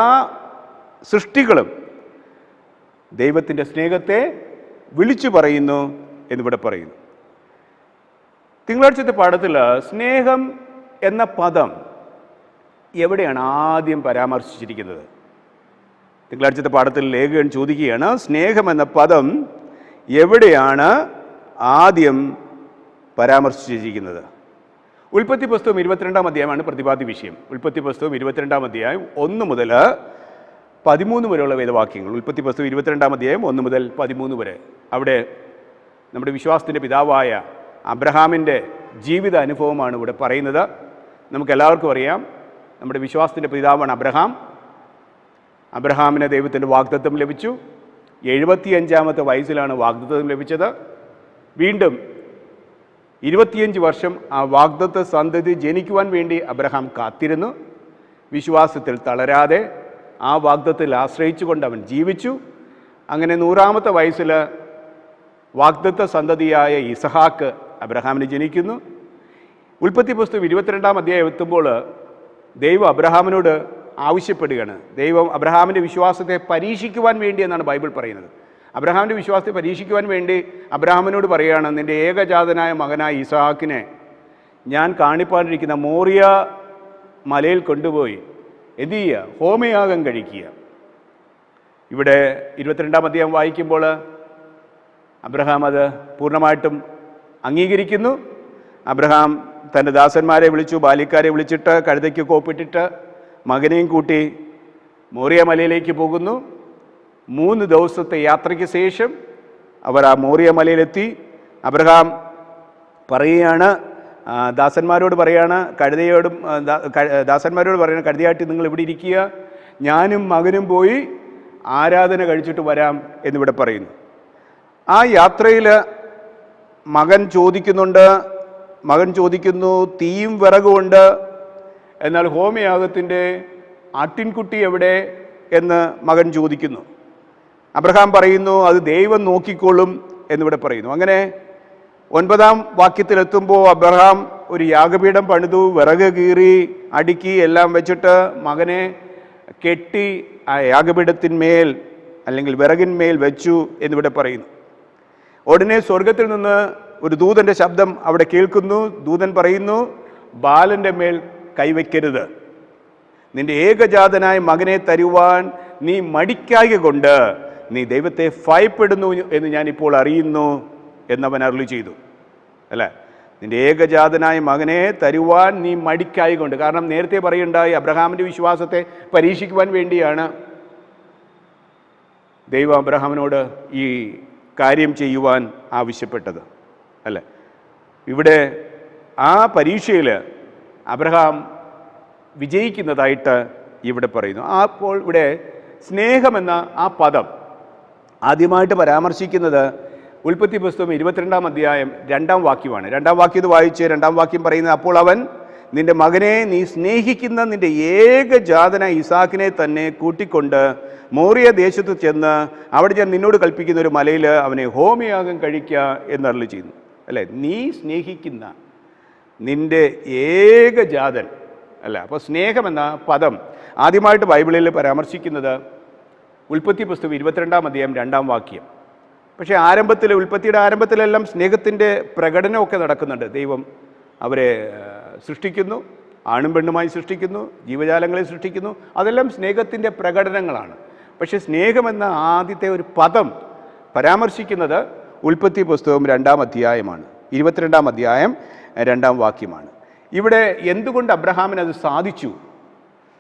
സൃഷ്ടികളും ദൈവത്തിൻ്റെ സ്നേഹത്തെ വിളിച്ചു പറയുന്നു എന്നിവിടെ പറയുന്നു. തിങ്കളാഴ്ചത്തെ പാഠത്തിൽ സ്നേഹം എന്ന പദം എവിടെയാണ് ആദ്യം പരാമർശിച്ചിരിക്കുന്നത്? തിങ്കളാഴ്ചത്തെ പാഠത്തിൽ ലേഖകൻ ചോദിക്കുകയാണ്, സ്നേഹം എന്ന പദം എവിടെയാണ് ആദ്യം പരാമർശിച്ചിരിക്കുന്നത്? ഉൽപ്പത്തി പുസ്തകം 22-ാം അധ്യായമാണ് പ്രതിപാദ്യ വിഷയം. ഉൽപ്പത്തി പുസ്തകം 22-ാം അധ്യായം 1 മുതൽ 13 വരെയുള്ള വേദവാക്യങ്ങൾ. ഉൽപ്പത്തി പുസ്തകം 22-ാം അധ്യായം 1 മുതൽ 13 വരെ. അവിടെ നമ്മുടെ വിശ്വാസത്തിൻ്റെ പിതാവായ അബ്രഹാമിൻ്റെ ജീവിത അനുഭവമാണ് ഇവിടെ പറയുന്നത്. നമുക്കെല്ലാവർക്കും അറിയാം, നമ്മുടെ വിശ്വാസത്തിൻ്റെ പിതാവാണ് അബ്രഹാം. അബ്രഹാമിന് ദൈവത്തിൻ്റെ വാഗ്ദത്തം ലഭിച്ചു. 75-ാമത്തെ വയസ്സിലാണ് വാഗ്ദത്തം ലഭിച്ചത്. വീണ്ടും 25 വർഷം ആ വാഗ്ദത്ത സന്തതി ജനിക്കുവാൻ വേണ്ടി അബ്രഹാം കാത്തിരുന്നു. വിശ്വാസത്തിൽ തളരാതെ ആ വാഗ്ദത്തിൽ ആശ്രയിച്ചുകൊണ്ട് അവൻ ജീവിച്ചു. അങ്ങനെ 100-ാമത്തെ വയസ്സിൽ വാഗ്ദത്ത സന്തതിയായ ഇസഹാക്ക് അബ്രഹാമിന് ജനിക്കുന്നു. ഉൽപ്പത്തി പുസ്തകം 22-ാം അധ്യായം എത്തുമ്പോൾ ദൈവം അബ്രഹാമിനോട് ആവശ്യപ്പെടുകയാണ്. ദൈവം അബ്രഹാമിൻ്റെ വിശ്വാസത്തെ പരീക്ഷിക്കുവാൻ വേണ്ടി എന്നാണ് ബൈബിൾ പറയുന്നത്. അബ്രഹാമിൻ്റെ വിശ്വാസത്തെ പരീക്ഷിക്കുവാൻ വേണ്ടി അബ്രഹാമിനോട് പറയുകയാണ്, നിൻ്റെ ഏകജാതനായ മകനായ ഇസഹാക്കിനെ ഞാൻ കാണിപ്പാനിരിക്കുന്ന മോറിയ മലയിൽ കൊണ്ടുപോയി എന്ത് ചെയ്യുക? ഹോമയാഗം കഴിക്കുക. ഇവിടെ 22-ാം അധ്യായം വായിക്കുമ്പോൾ അബ്രഹാം അത് പൂർണ്ണമായിട്ടും അംഗീകരിക്കുന്നു. അബ്രഹാം തൻ്റെ ദാസന്മാരെ വിളിച്ചു, ബാല്യക്കാരെ വിളിച്ചിട്ട് കഴുതയ്ക്ക് കോപ്പിട്ടിട്ട് മകനെയും കൂട്ടി മോറിയ മലയിലേക്ക് പോകുന്നു. 3 ദിവസത്തെ യാത്രയ്ക്ക് ശേഷം അവർ ആ മോറിയ മലയിലെത്തി. അബ്രഹാം പറയുകയാണ്, ദാസന്മാരോട് പറയാണ്, ദാസന്മാരോട് പറയാണ്, കഴുതയാട്ടി നിങ്ങൾ ഇവിടെ ഇരിക്കുക, ഞാനും മകനും പോയി ആരാധന കഴിച്ചിട്ട് വരാം എന്നിവിടെ പറയുന്നു. ആ യാത്രയിൽ മകൻ ചോദിക്കുന്നു, തീയും വിറകുമുണ്ട്, എന്നാൽ ഹോമയാഗത്തിൻ്റെ ആട്ടിൻകുട്ടി എവിടെ എന്ന് മകൻ ചോദിക്കുന്നു. അബ്രഹാം പറയുന്നു, അത് ദൈവം നോക്കിക്കൊള്ളും എന്നിവിടെ പറയുന്നു. അങ്ങനെ 9-ാം വാക്യത്തിലെത്തുമ്പോൾ അബ്രഹാം ഒരു യാഗപീഠം പണിതു, വിറക് കീറി അടുക്കി എല്ലാം വെച്ചിട്ട് മകനെ കെട്ടി ആ യാഗപീഠത്തിന്മേൽ അല്ലെങ്കിൽ വിറകിന്മേൽ വെച്ചു എന്നിവിടെ പറയുന്നു. ഉടനെ സ്വർഗത്തിൽ നിന്ന് ഒരു ദൂതൻ്റെ ശബ്ദം അവിടെ കേൾക്കുന്നു. ദൂതൻ പറയുന്നു, ബാലൻ്റെ മേൽ കൈവയ്ക്കരുത്, നിന്റെ ഏകജാതനായ മകനെ തരുവാൻ നീ മടിക്കായ കൊണ്ട് നീ ദൈവത്തെ ഭയപ്പെടുന്നു എന്ന് ഞാനിപ്പോൾ അറിയുന്നു എന്നവൻ അരുളി ചെയ്തു. അല്ലേ? നിൻ്റെ ഏകജാതനായ മകനെ തരുവാൻ നീ മടിക്കായിക്കൊണ്ട്. കാരണം നേരത്തെ പറയുണ്ടായി അബ്രഹാമിൻ്റെ വിശ്വാസത്തെ പരീക്ഷിക്കുവാൻ വേണ്ടിയാണ് ദൈവം അബ്രഹാമിനോട് ഈ കാര്യം ചെയ്യുവാൻ ആവശ്യപ്പെട്ടത്. അല്ലേ? ഇവിടെ ആ പരീക്ഷയിൽ അബ്രഹാം വിജയിക്കുന്നതായിട്ട് ഇവിടെ പറയുന്നു. അപ്പോൾ ഇവിടെ സ്നേഹമെന്ന ആ പദം ആദ്യമായിട്ട് പരാമർശിക്കുന്നത് ഉൽപ്പത്തി പുസ്തകം 22-ാം അധ്യായം 2-ാം വാക്യമാണ്. 2-ാം വാക്യം ഇത് വായിച്ച് 2-ാം വാക്യം പറയുന്നത്, അപ്പോൾ അവൻ നിൻ്റെ മകനെ നീ സ്നേഹിക്കുന്ന നിൻ്റെ ഏകജാതന ഇസാക്കിനെ തന്നെ കൂട്ടിക്കൊണ്ട് മോറിയ ദേശത്ത് ചെന്ന് അവിടെ ഞാൻ നിന്നോട് കൽപ്പിക്കുന്ന ഒരു മലയിൽ അവനെ ഹോമയാഗം കഴിക്കുക എന്നരുളി ചെയ്യുന്നു. അല്ലേ? നീ സ്നേഹിക്കുന്ന നിൻ്റെ ഏകജാതൻ. അല്ല, അപ്പോൾ സ്നേഹമെന്ന പദം ആദ്യമായിട്ട് ബൈബിളിൽ പരാമർശിക്കുന്നത് ഉൽപ്പത്തി പുസ്തകം 22-ാം അധ്യായം 2-ാം വാക്യം. പക്ഷേ ഉൽപ്പത്തിയുടെ ആരംഭത്തിലെല്ലാം സ്നേഹത്തിൻ്റെ പ്രകടനമൊക്കെ നടക്കുന്നുണ്ട്. ദൈവം അവരെ സൃഷ്ടിക്കുന്നു, ആണും പെണ്ണുമായി സൃഷ്ടിക്കുന്നു, ജീവജാലങ്ങളെ സൃഷ്ടിക്കുന്നു. അതെല്ലാം സ്നേഹത്തിൻ്റെ പ്രകടനങ്ങളാണ്. പക്ഷേ സ്നേഹമെന്ന ആദ്യത്തെ ഒരു പദം പരാമർശിക്കുന്നത് ഉൽപ്പത്തി പുസ്തകം 2-ാം അധ്യായമാണ്. 22-ാം അധ്യായം 2-ാം വാക്യമാണ്. ഇവിടെ എന്തുകൊണ്ട് അബ്രഹാമിന് അത് സാധിച്ചു?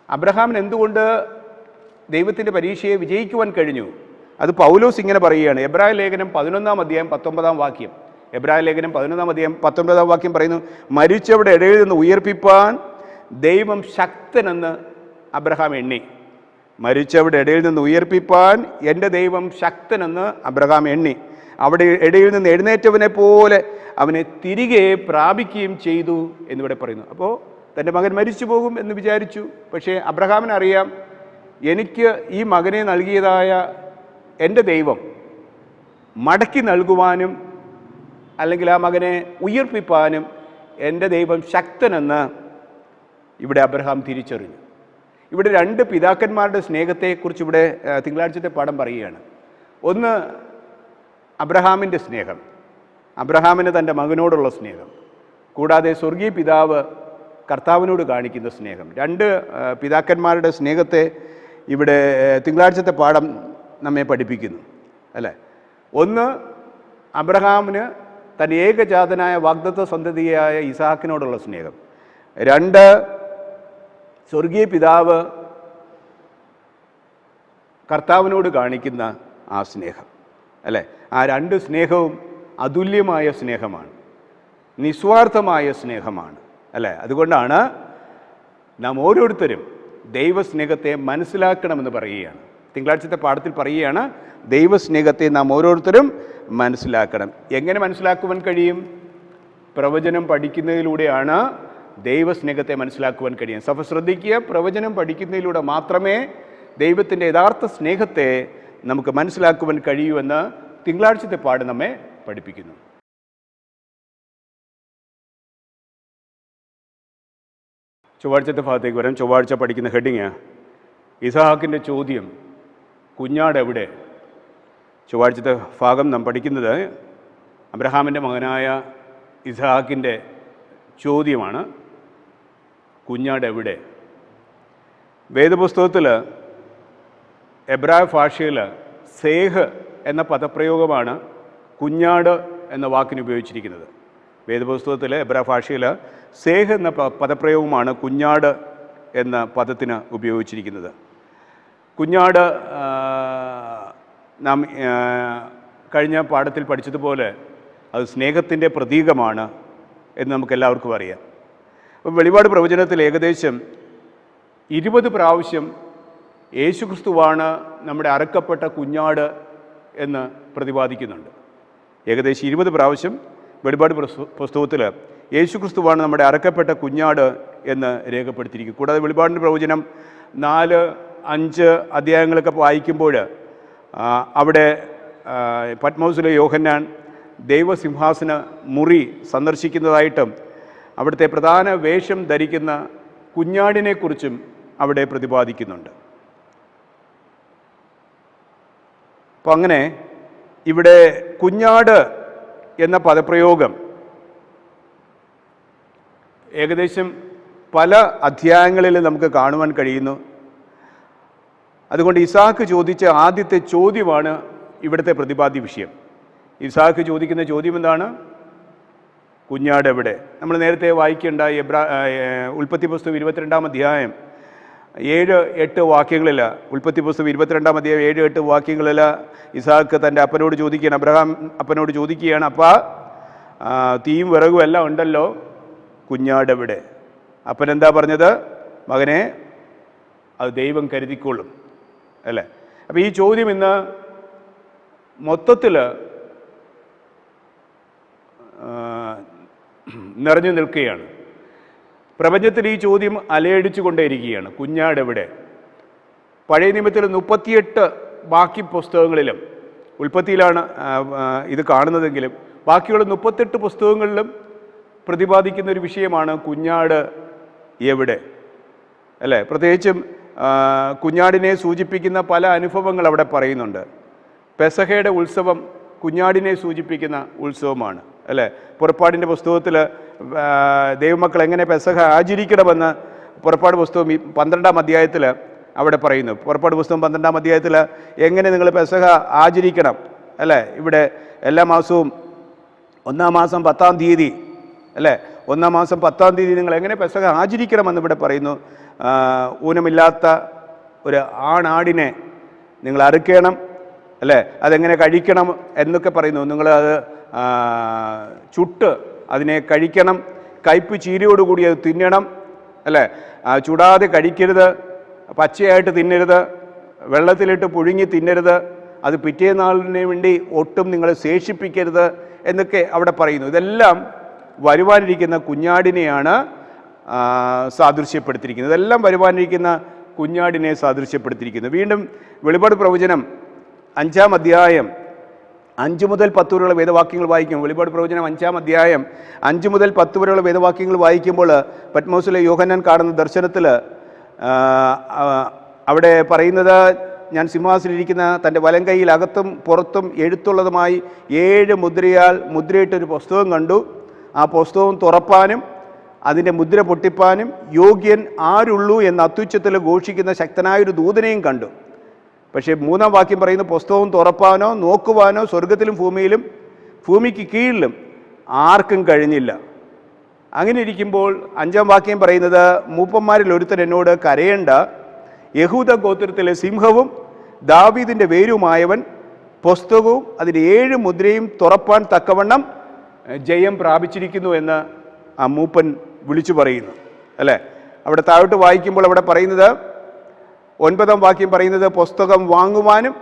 അബ്രഹാമിന് എന്തുകൊണ്ട് ദൈവത്തിൻ്റെ പരീക്ഷയെ വിജയിക്കുവാൻ കഴിഞ്ഞു? അത് പൗലോസ് ഇങ്ങനെ പറയുകയാണ്. എബ്രായ ലേഖനം 11-ാം അധ്യായം 19-ാം വാക്യം. എബ്രായ ലേഖനം 11-ാം അധ്യായം 19-ാം വാക്യം പറയുന്നു, മരിച്ചവരുടെ ഇടയിൽ നിന്ന് ഉയർപ്പിപ്പാൻ ദൈവം ശക്തനെന്ന് അബ്രഹാം എണ്ണി. മരിച്ചവരുടെ ഇടയിൽ നിന്ന് ഉയർപ്പിപ്പാൻ എൻ്റെ ദൈവം ശക്തനെന്ന് അബ്രഹാം എണ്ണി. അവിടെ ഇടയിൽ നിന്ന് എഴുന്നേറ്റവനെ പോലെ അവനെ തിരികെ പ്രാപിക്കുകയും ചെയ്തു എന്നിവിടെ പറയുന്നു. അപ്പോൾ തൻ്റെ മകൻ മരിച്ചു പോകും എന്ന് വിചാരിച്ചു. പക്ഷേ അബ്രഹാമിനറിയാം, എനിക്ക് ഈ മകനെ നൽകിയതായ എൻ്റെ ദൈവം മടക്കി നൽകുവാനും അല്ലെങ്കിൽ ആ മകനെ ഉയർപ്പിപ്പാനും എൻ്റെ ദൈവം ശക്തനെന്ന് ഇവിടെ അബ്രഹാം തിരിച്ചറിഞ്ഞു. ഇവിടെ 2 പിതാക്കന്മാരുടെ സ്നേഹത്തെക്കുറിച്ച് ഇവിടെ തിങ്കളാഴ്ചത്തെ പാഠം പറയുകയാണ്. ഒന്ന് അബ്രഹാമിൻ്റെ സ്നേഹം, അബ്രഹാമിന് തൻ്റെ മകനോടുള്ള സ്നേഹം, കൂടാതെ സ്വർഗീയ പിതാവ് കർത്താവിനോട് കാണിക്കുന്ന സ്നേഹം. 2 പിതാക്കന്മാരുടെ സ്നേഹത്തെ ഇവിടെ തിങ്കളാഴ്ചത്തെ പാഠം നമ്മെ പഠിപ്പിക്കുന്നു. അല്ലേ? ഒന്ന് അബ്രഹാമിന് തൻ്റെ ഏകജാതനായ വാഗ്ദത്ത സന്തതിയായ ഇസാക്കിനോടുള്ള സ്നേഹം. 2 സ്വർഗീയ പിതാവ് കർത്താവിനോട് കാണിക്കുന്ന ആ സ്നേഹം. അല്ലേ? ആ 2 സ്നേഹവും അതുല്യമായ സ്നേഹമാണ്, നിസ്വാർത്ഥമായ സ്നേഹമാണ്. അല്ലേ? അതുകൊണ്ടാണ് നാം ഓരോരുത്തരും ദൈവസ്നേഹത്തെ മനസ്സിലാക്കണമെന്ന് പറയുകയാണ്. തിങ്കളാഴ്ചത്തെ പാഠത്തിൽ പറയുകയാണ്, ദൈവസ്നേഹത്തെ നാം ഓരോരുത്തരും മനസ്സിലാക്കണം. എങ്ങനെ മനസ്സിലാക്കുവാൻ കഴിയും? പ്രവചനം പഠിക്കുന്നതിലൂടെയാണ് ദൈവസ്നേഹത്തെ മനസ്സിലാക്കുവാൻ കഴിയും. സഭ ശ്രദ്ധിക്കുക, പ്രവചനം പഠിക്കുന്നതിലൂടെ മാത്രമേ ദൈവത്തിൻ്റെ യഥാർത്ഥ സ്നേഹത്തെ നമുക്ക് മനസ്സിലാക്കുവാൻ കഴിയൂ എന്ന് തിങ്കളാഴ്ചത്തെ പാഠം നമ്മെ പഠിപ്പിക്കുന്നു. ചൊവ്വാഴ്ചത്തെ ഭാഗത്തേക്ക് വരാം. ചൊവ്വാഴ്ച പഠിക്കുന്ന ഹെഡിങ് ഇസഹാക്കിൻ്റെ ചോദ്യം, കുഞ്ഞാട് എവിടെ? ചൊവ്വാഴ്ചത്തെ ഭാഗം നാം പഠിക്കുന്നത് അബ്രഹാമിൻ്റെ മകനായ ഇസഹാക്കിൻ്റെ ചോദ്യമാണ്, കുഞ്ഞാട് എവിടെ? വേദപുസ്തകത്തിൽ എബ്രായ ഭാഷയിൽ സേഹ് എന്ന പദപ്രയോഗമാണ് കുഞ്ഞാട് എന്ന വാക്കിന് ഉപയോഗിച്ചിരിക്കുന്നത്. വേദപുസ്തകത്തിൽ എബ്രായ ഭാഷയിൽ സേഹ് എന്ന പദപ്രയോഗമാണ് കുഞ്ഞാട് എന്ന പദത്തിന് ഉപയോഗിച്ചിരിക്കുന്നത്. കുഞ്ഞാട് നാം കഴിഞ്ഞ പാഠത്തിൽ പഠിച്ചതുപോലെ അത് സ്നേഹത്തിൻ്റെ പ്രതീകമാണ് എന്ന് നമുക്കെല്ലാവർക്കും അറിയാം. അപ്പം വെളിപാട് പ്രവചനത്തിൽ ഏകദേശം 20 പ്രാവശ്യം യേശുക്രിസ്തുവാണ് നമ്മുടെ അറക്കപ്പെട്ട കുഞ്ഞാട് എന്ന് പ്രതിപാദിക്കുന്നുണ്ട്. ഏകദേശം 20 പ്രാവശ്യം വെളിപാട് പുസ്തകത്തിൽ യേശുക്രിസ്തുവാണ് നമ്മുടെ അറക്കപ്പെട്ട കുഞ്ഞാട് എന്ന് രേഖപ്പെടുത്തിയിരിക്കും. കൂടാതെ വെളിപാടിൻ്റെ പ്രവചനം 4, 5 അധ്യായങ്ങളൊക്കെ വായിക്കുമ്പോൾ അവിടെ പത്മോസിലെ യോഹന്നാൻ ദൈവസിംഹാസന മുറി സന്ദർശിക്കുന്നതായിട്ടും അവിടുത്തെ പ്രധാന വേഷം ധരിക്കുന്ന കുഞ്ഞാടിനെക്കുറിച്ചും അവിടെ പ്രതിപാദിക്കുന്നുണ്ട്. അപ്പം അങ്ങനെ ഇവിടെ കുഞ്ഞാട് എന്ന പദപ്രയോഗം ഏകദേശം പല അധ്യായങ്ങളിൽ നമുക്ക് കാണുവാൻ കഴിയുന്നു. അതുകൊണ്ട് ഇസാക്ക് ചോദിച്ച ആദ്യത്തെ ചോദ്യമാണ് ഇവിടുത്തെ പ്രതിപാദ്യ വിഷയം. ഇസാക്ക് ചോദിക്കുന്ന ചോദ്യം എന്താണ്? കുഞ്ഞാട് എവിടെ? നമ്മൾ നേരത്തെ വായിക്കേണ്ടായി ഉൽപ്പത്തി പുസ്തകം 22-ാം അധ്യായം 7-8 വാക്യങ്ങളിൽ, ഉൽപ്പത്തി പുസ്തകം 22-ാം അധ്യായം 7-8 വാക്യങ്ങളിൽ ഇസാക്ക് തൻ്റെ അപ്പനോട് ചോദിക്കുകയാണ്, അബ്രഹാം അപ്പനോട് ചോദിക്കുകയാണ്, അപ്പാ തീയും വിറകും എല്ലാം ഉണ്ടല്ലോ, കുഞ്ഞാട് എവിടെ? അപ്പൻ എന്താ പറഞ്ഞത്? മകനെ, അത് ദൈവം കരുതിക്കൊള്ളും, അല്ലേ? അപ്പം ഈ ചോദ്യം ഇന്ന് മൊത്തത്തിൽ നിറഞ്ഞു നിൽക്കുകയാണ്. പ്രപഞ്ചത്തിൽ ഈ ചോദ്യം അലയടിച്ചു കൊണ്ടേയിരിക്കുകയാണ്, കുഞ്ഞാട് എവിടെ? പഴയ നിയമത്തിൽ 38 ബാക്കി പുസ്തകങ്ങളിലും, ഉൽപ്പത്തിയിലാണ് ഇത് കാണുന്നതെങ്കിലും ബാക്കിയുള്ള 38 പുസ്തകങ്ങളിലും പ്രതിപാദിക്കുന്ന ഒരു വിഷയമാണ് കുഞ്ഞാട് എവിടെ, അല്ലേ? പ്രത്യേകിച്ചും കുഞ്ഞാടിനെ സൂചിപ്പിക്കുന്ന പല അനുഭവങ്ങൾ അവിടെ പറയുന്നുണ്ട്. പെസഹയുടെ ഉത്സവം കുഞ്ഞാടിനെ സൂചിപ്പിക്കുന്ന ഉത്സവമാണ്, അല്ലേ? പുറപ്പാടിൻ്റെ പുസ്തകത്തിൽ ദൈവമക്കൾ എങ്ങനെ പെസഹ ആചരിക്കണമെന്ന് പുറപ്പാട് പുസ്തകം 12-ാം അധ്യായത്തിൽ അവിടെ പറയുന്നു. പുറപ്പാട് പുസ്തകം 12-ാം അധ്യായത്തിൽ എങ്ങനെ നിങ്ങൾ പെസഹ ആചരിക്കണം, അല്ലേ? ഇവിടെ എല്ലാ മാസവും 1-ാം മാസം 10-ാം തീയതി, അല്ലേ? 1-ാം മാസം 10-ാം തീയതി നിങ്ങൾ എങ്ങനെ പെസഹ ആചരിക്കണമെന്ന് ഇവിടെ പറയുന്നു. ഊനമില്ലാത്ത ഒരു ആണാടിനെ നിങ്ങൾ അറുക്കണം, അല്ലേ? അതെങ്ങനെ കഴിക്കണം എന്നൊക്കെ പറയുന്നു. നിങ്ങൾ അത് ചുട്ട് അതിനെ കഴിക്കണം, കയ്പ് ചീരയോടുകൂടി അത് തിന്നണം, അല്ലേ? ചുടാതെ കഴിക്കരുത്, പച്ചയായിട്ട് തിന്നരുത്, വെള്ളത്തിലിട്ട് പുഴുങ്ങി തിന്നരുത്, അത് പിറ്റേനാളിന് വേണ്ടി ഒട്ടും നിങ്ങൾ ശേഷിപ്പിക്കരുത് എന്നൊക്കെ അവിടെ പറയുന്നു. ഇതെല്ലാം വരുവാനിരിക്കുന്ന കുഞ്ഞാടിനെയാണ് സാദൃശ്യപ്പെടുത്തിയിരിക്കുന്നത്. ഇതെല്ലാം വരുവാനിരിക്കുന്ന കുഞ്ഞാടിനെ സാദൃശ്യപ്പെടുത്തിയിരിക്കുന്നു. വീണ്ടും വെളിപാട് പ്രവചനം 5-ാം അധ്യായം 5 മുതൽ 10 വരെയുള്ള വേദവാക്യങ്ങൾ വായിക്കും. വെളിപാട് പ്രവചനം 5-ാം അധ്യായം 5 മുതൽ 10 വരെയുള്ള വേദവാക്യങ്ങൾ വായിക്കുമ്പോൾ പത്മോസിലെ യോഹന്നാൻ കാണുന്ന ദർശനത്തിൽ അവിടെ പറയുന്നത്, ഞാൻ സിംഹാസനത്തിലിരിക്കുന്ന തൻ്റെ വലം കൈയിൽ അകത്തും പുറത്തും എഴുത്തുള്ളതുമായി 7 മുദ്രയാൽ മുദ്രയിട്ടൊരു പുസ്തകം കണ്ടു. ആ പുസ്തകം തുറപ്പാനും അതിൻ്റെ മുദ്ര പൊട്ടിപ്പാനും യോഗ്യൻ ആരുള്ളൂ എന്ന് അത്യുച്ചത്തിൽ ഘോഷിക്കുന്ന ശക്തനായൊരു ദൂതനെയും കണ്ടു. പക്ഷേ 3-ാം വാക്യം പറയുന്ന പുസ്തകം തുറപ്പാനോ നോക്കുവാനോ സ്വർഗത്തിലും ഭൂമിയിലും ഭൂമിക്ക് കീഴിലും ആർക്കും കഴിഞ്ഞില്ല. അങ്ങനെ ഇരിക്കുമ്പോൾ 5-ാം വാക്യം പറയുന്നത്, മൂപ്പന്മാരിൽ ഒരുത്തൻ എന്നോട് കരയേണ്ട, യഹൂദ ഗോത്രത്തിലെ സിംഹവും ദാവീദിൻ്റെ വേരുമായവൻ പുസ്തകവും അതിൻ്റെ 7 മുദ്രയും തുറപ്പാൻ തക്കവണ്ണം ജയം പ്രാപിച്ചിരിക്കുന്നു എന്ന് ആ മൂപ്പൻ വിളിച്ചു പറയുന്നു, അല്ലേ? അവിടെ താഴോട്ട് വായിക്കുമ്പോൾ അവിടെ പറയുന്നത്, 9-ാം വാക്യം പറയുന്നത്, പുസ്തകം വാങ്ങുവാനും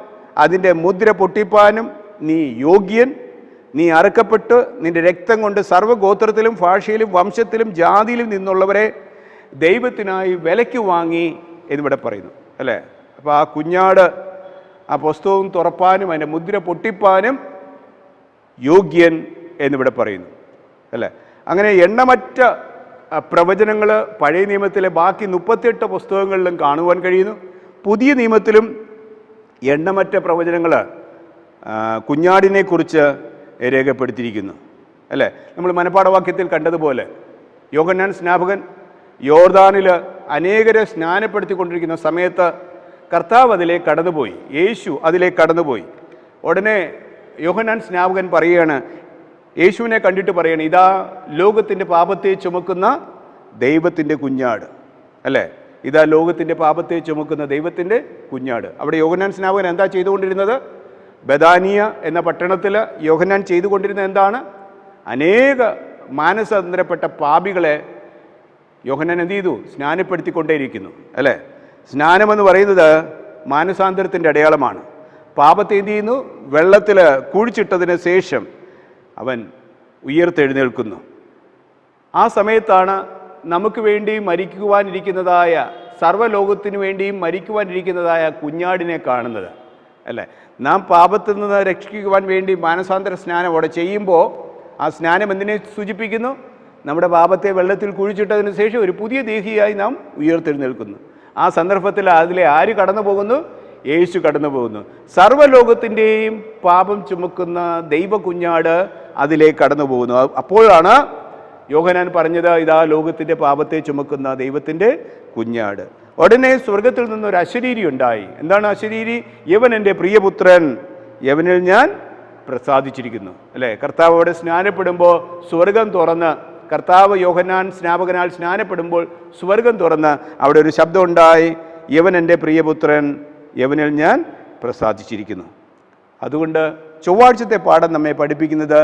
അതിൻ്റെ മുദ്ര പൊട്ടിപ്പാനും നീ യോഗ്യൻ, നീ അറുക്കപ്പെട്ട് നിൻ്റെ രക്തം കൊണ്ട് സർവ്വഗോത്രത്തിലും ഭാഷയിലും വംശത്തിലും ജാതിയിലും നിന്നുള്ളവരെ ദൈവത്തിനായി വിലയ്ക്ക് വാങ്ങി എന്നിവിടെ പറയുന്നു, അല്ലേ? അപ്പോൾ ആ കുഞ്ഞാട് ആ പുസ്തകവും തുറപ്പാനും അതിൻ്റെ മുദ്ര പൊട്ടിപ്പാനും യോഗ്യൻ എന്നിവിടെ പറയുന്നു, അല്ലേ? അങ്ങനെ എണ്ണമറ്റ പ്രവചനങ്ങൾ പഴയ നിയമത്തിലെ ബാക്കി 38 പുസ്തകങ്ങളിലും കാണുവാൻ കഴിയുന്നു. പുതിയ നിയമത്തിലും എണ്ണമറ്റ പ്രവചനങ്ങൾ കുഞ്ഞാടിനെക്കുറിച്ച് രേഖപ്പെടുത്തിയിരിക്കുന്നു, അല്ലേ? നമ്മൾ മനപ്പാഠവാക്യത്തിൽ കണ്ടതുപോലെ യോഹന്നാൻ സ്നാപകൻ യോർദാനിൽ അനേകരെ സ്നാനപ്പെടുത്തിക്കൊണ്ടിരിക്കുന്ന സമയത്ത് കർത്താവ് അതിലേക്ക് കടന്നുപോയി, യേശു അതിലേക്ക് കടന്നുപോയി. ഉടനെ യോഹന്നാൻ സ്നാപകൻ പറയുകയാണ്, യേശുവിനെ കണ്ടിട്ട് പറയണം, ഇതാ ലോകത്തിൻ്റെ പാപത്തെ ചുമക്കുന്ന ദൈവത്തിൻ്റെ കുഞ്ഞാട്, അല്ലേ? ഇതാ ലോകത്തിൻ്റെ പാപത്തെ ചുമക്കുന്ന ദൈവത്തിൻ്റെ കുഞ്ഞാട്. അവിടെ യോഹന്നാൻ സ്നാപകൻ എന്താ ചെയ്തുകൊണ്ടിരുന്നത്? ബഥാനിയ എന്ന പട്ടണത്തിൽ യോഹന്നാൻ ചെയ്തുകൊണ്ടിരുന്നത് എന്താണ്? അനേക മാനസാന്തരപ്പെട്ട പാപികളെ യോഹന്നാൻ എന്ത് ചെയ്തു? സ്നാനപ്പെടുത്തിക്കൊണ്ടേയിരിക്കുന്നു, അല്ലേ? സ്നാനമെന്ന് പറയുന്നത് മാനസാന്തരത്തിൻ്റെ അടയാളമാണ്. പാപത്തെ എന്ത് ചെയ്യുന്നു? വെള്ളത്തിൽ കുഴിച്ചിട്ടതിന് ശേഷം അവൻ ഉയർത്തെഴുന്നേൽക്കുന്നു. ആ സമയത്താണ് നമുക്ക് വേണ്ടി മരിക്കുവാനിരിക്കുന്നതായ, സർവ്വലോകത്തിനു വേണ്ടിയും മരിക്കുവാനിരിക്കുന്നതായ കുഞ്ഞാടിനെ കാണുന്നത്, അല്ലേ? നാം പാപത്തിൽ നിന്ന് രക്ഷിക്കുവാൻ വേണ്ടി മാനസാന്തര സ്നാനം അവിടെ ചെയ്യുമ്പോൾ ആ സ്നാനം എന്തിനെ സൂചിപ്പിക്കുന്നു? നമ്മുടെ പാപത്തെ വെള്ളത്തിൽ കുഴിച്ചിട്ടതിന് ശേഷം ഒരു പുതിയ ദേഹിയായി നാം ഉയർത്തെഴുന്നേൽക്കുന്നു. ആ സന്ദർഭത്തിൽ അതിലെ ആര് കടന്നു പോകുന്നു? യേശു കടന്നു പോകുന്നു. സർവ്വലോകത്തിൻ്റെയും പാപം ചുമക്കുന്ന ദൈവ കുഞ്ഞാട് അതിലേക്ക് കടന്നു പോകുന്നു. അപ്പോഴാണ് യോഹന്നാൻ പറഞ്ഞത്, ഇതാ ലോകത്തിൻ്റെ പാപത്തെ ചുമക്കുന്ന ദൈവത്തിൻ്റെ കുഞ്ഞാട്. ഉടനെ സ്വർഗത്തിൽ നിന്നൊരു അശരീരി ഉണ്ടായി. എന്താണ് അശരീരി? യവൻ എൻ്റെ പ്രിയപുത്രൻ, യവനിൽ ഞാൻ പ്രസാദിച്ചിരിക്കുന്നു. അല്ലേ? കർത്താവ് അവിടെ സ്നാനപ്പെടുമ്പോൾ സ്വർഗം തുറന്ന്, കർത്താവ് യോഹന്നാൻ സ്നാപകനാൽ സ്നാനപ്പെടുമ്പോൾ സ്വർഗം തുറന്ന് അവിടെ ഒരു ശബ്ദം ഉണ്ടായി, യവൻ എൻ്റെ പ്രിയപുത്രൻ, യവനിൽ ഞാൻ പ്രസാദിച്ചിരിക്കുന്നു. അതുകൊണ്ട് ചൊവ്വാഴ്ചത്തെ പാഠം നമ്മെ പഠിപ്പിക്കുന്നത്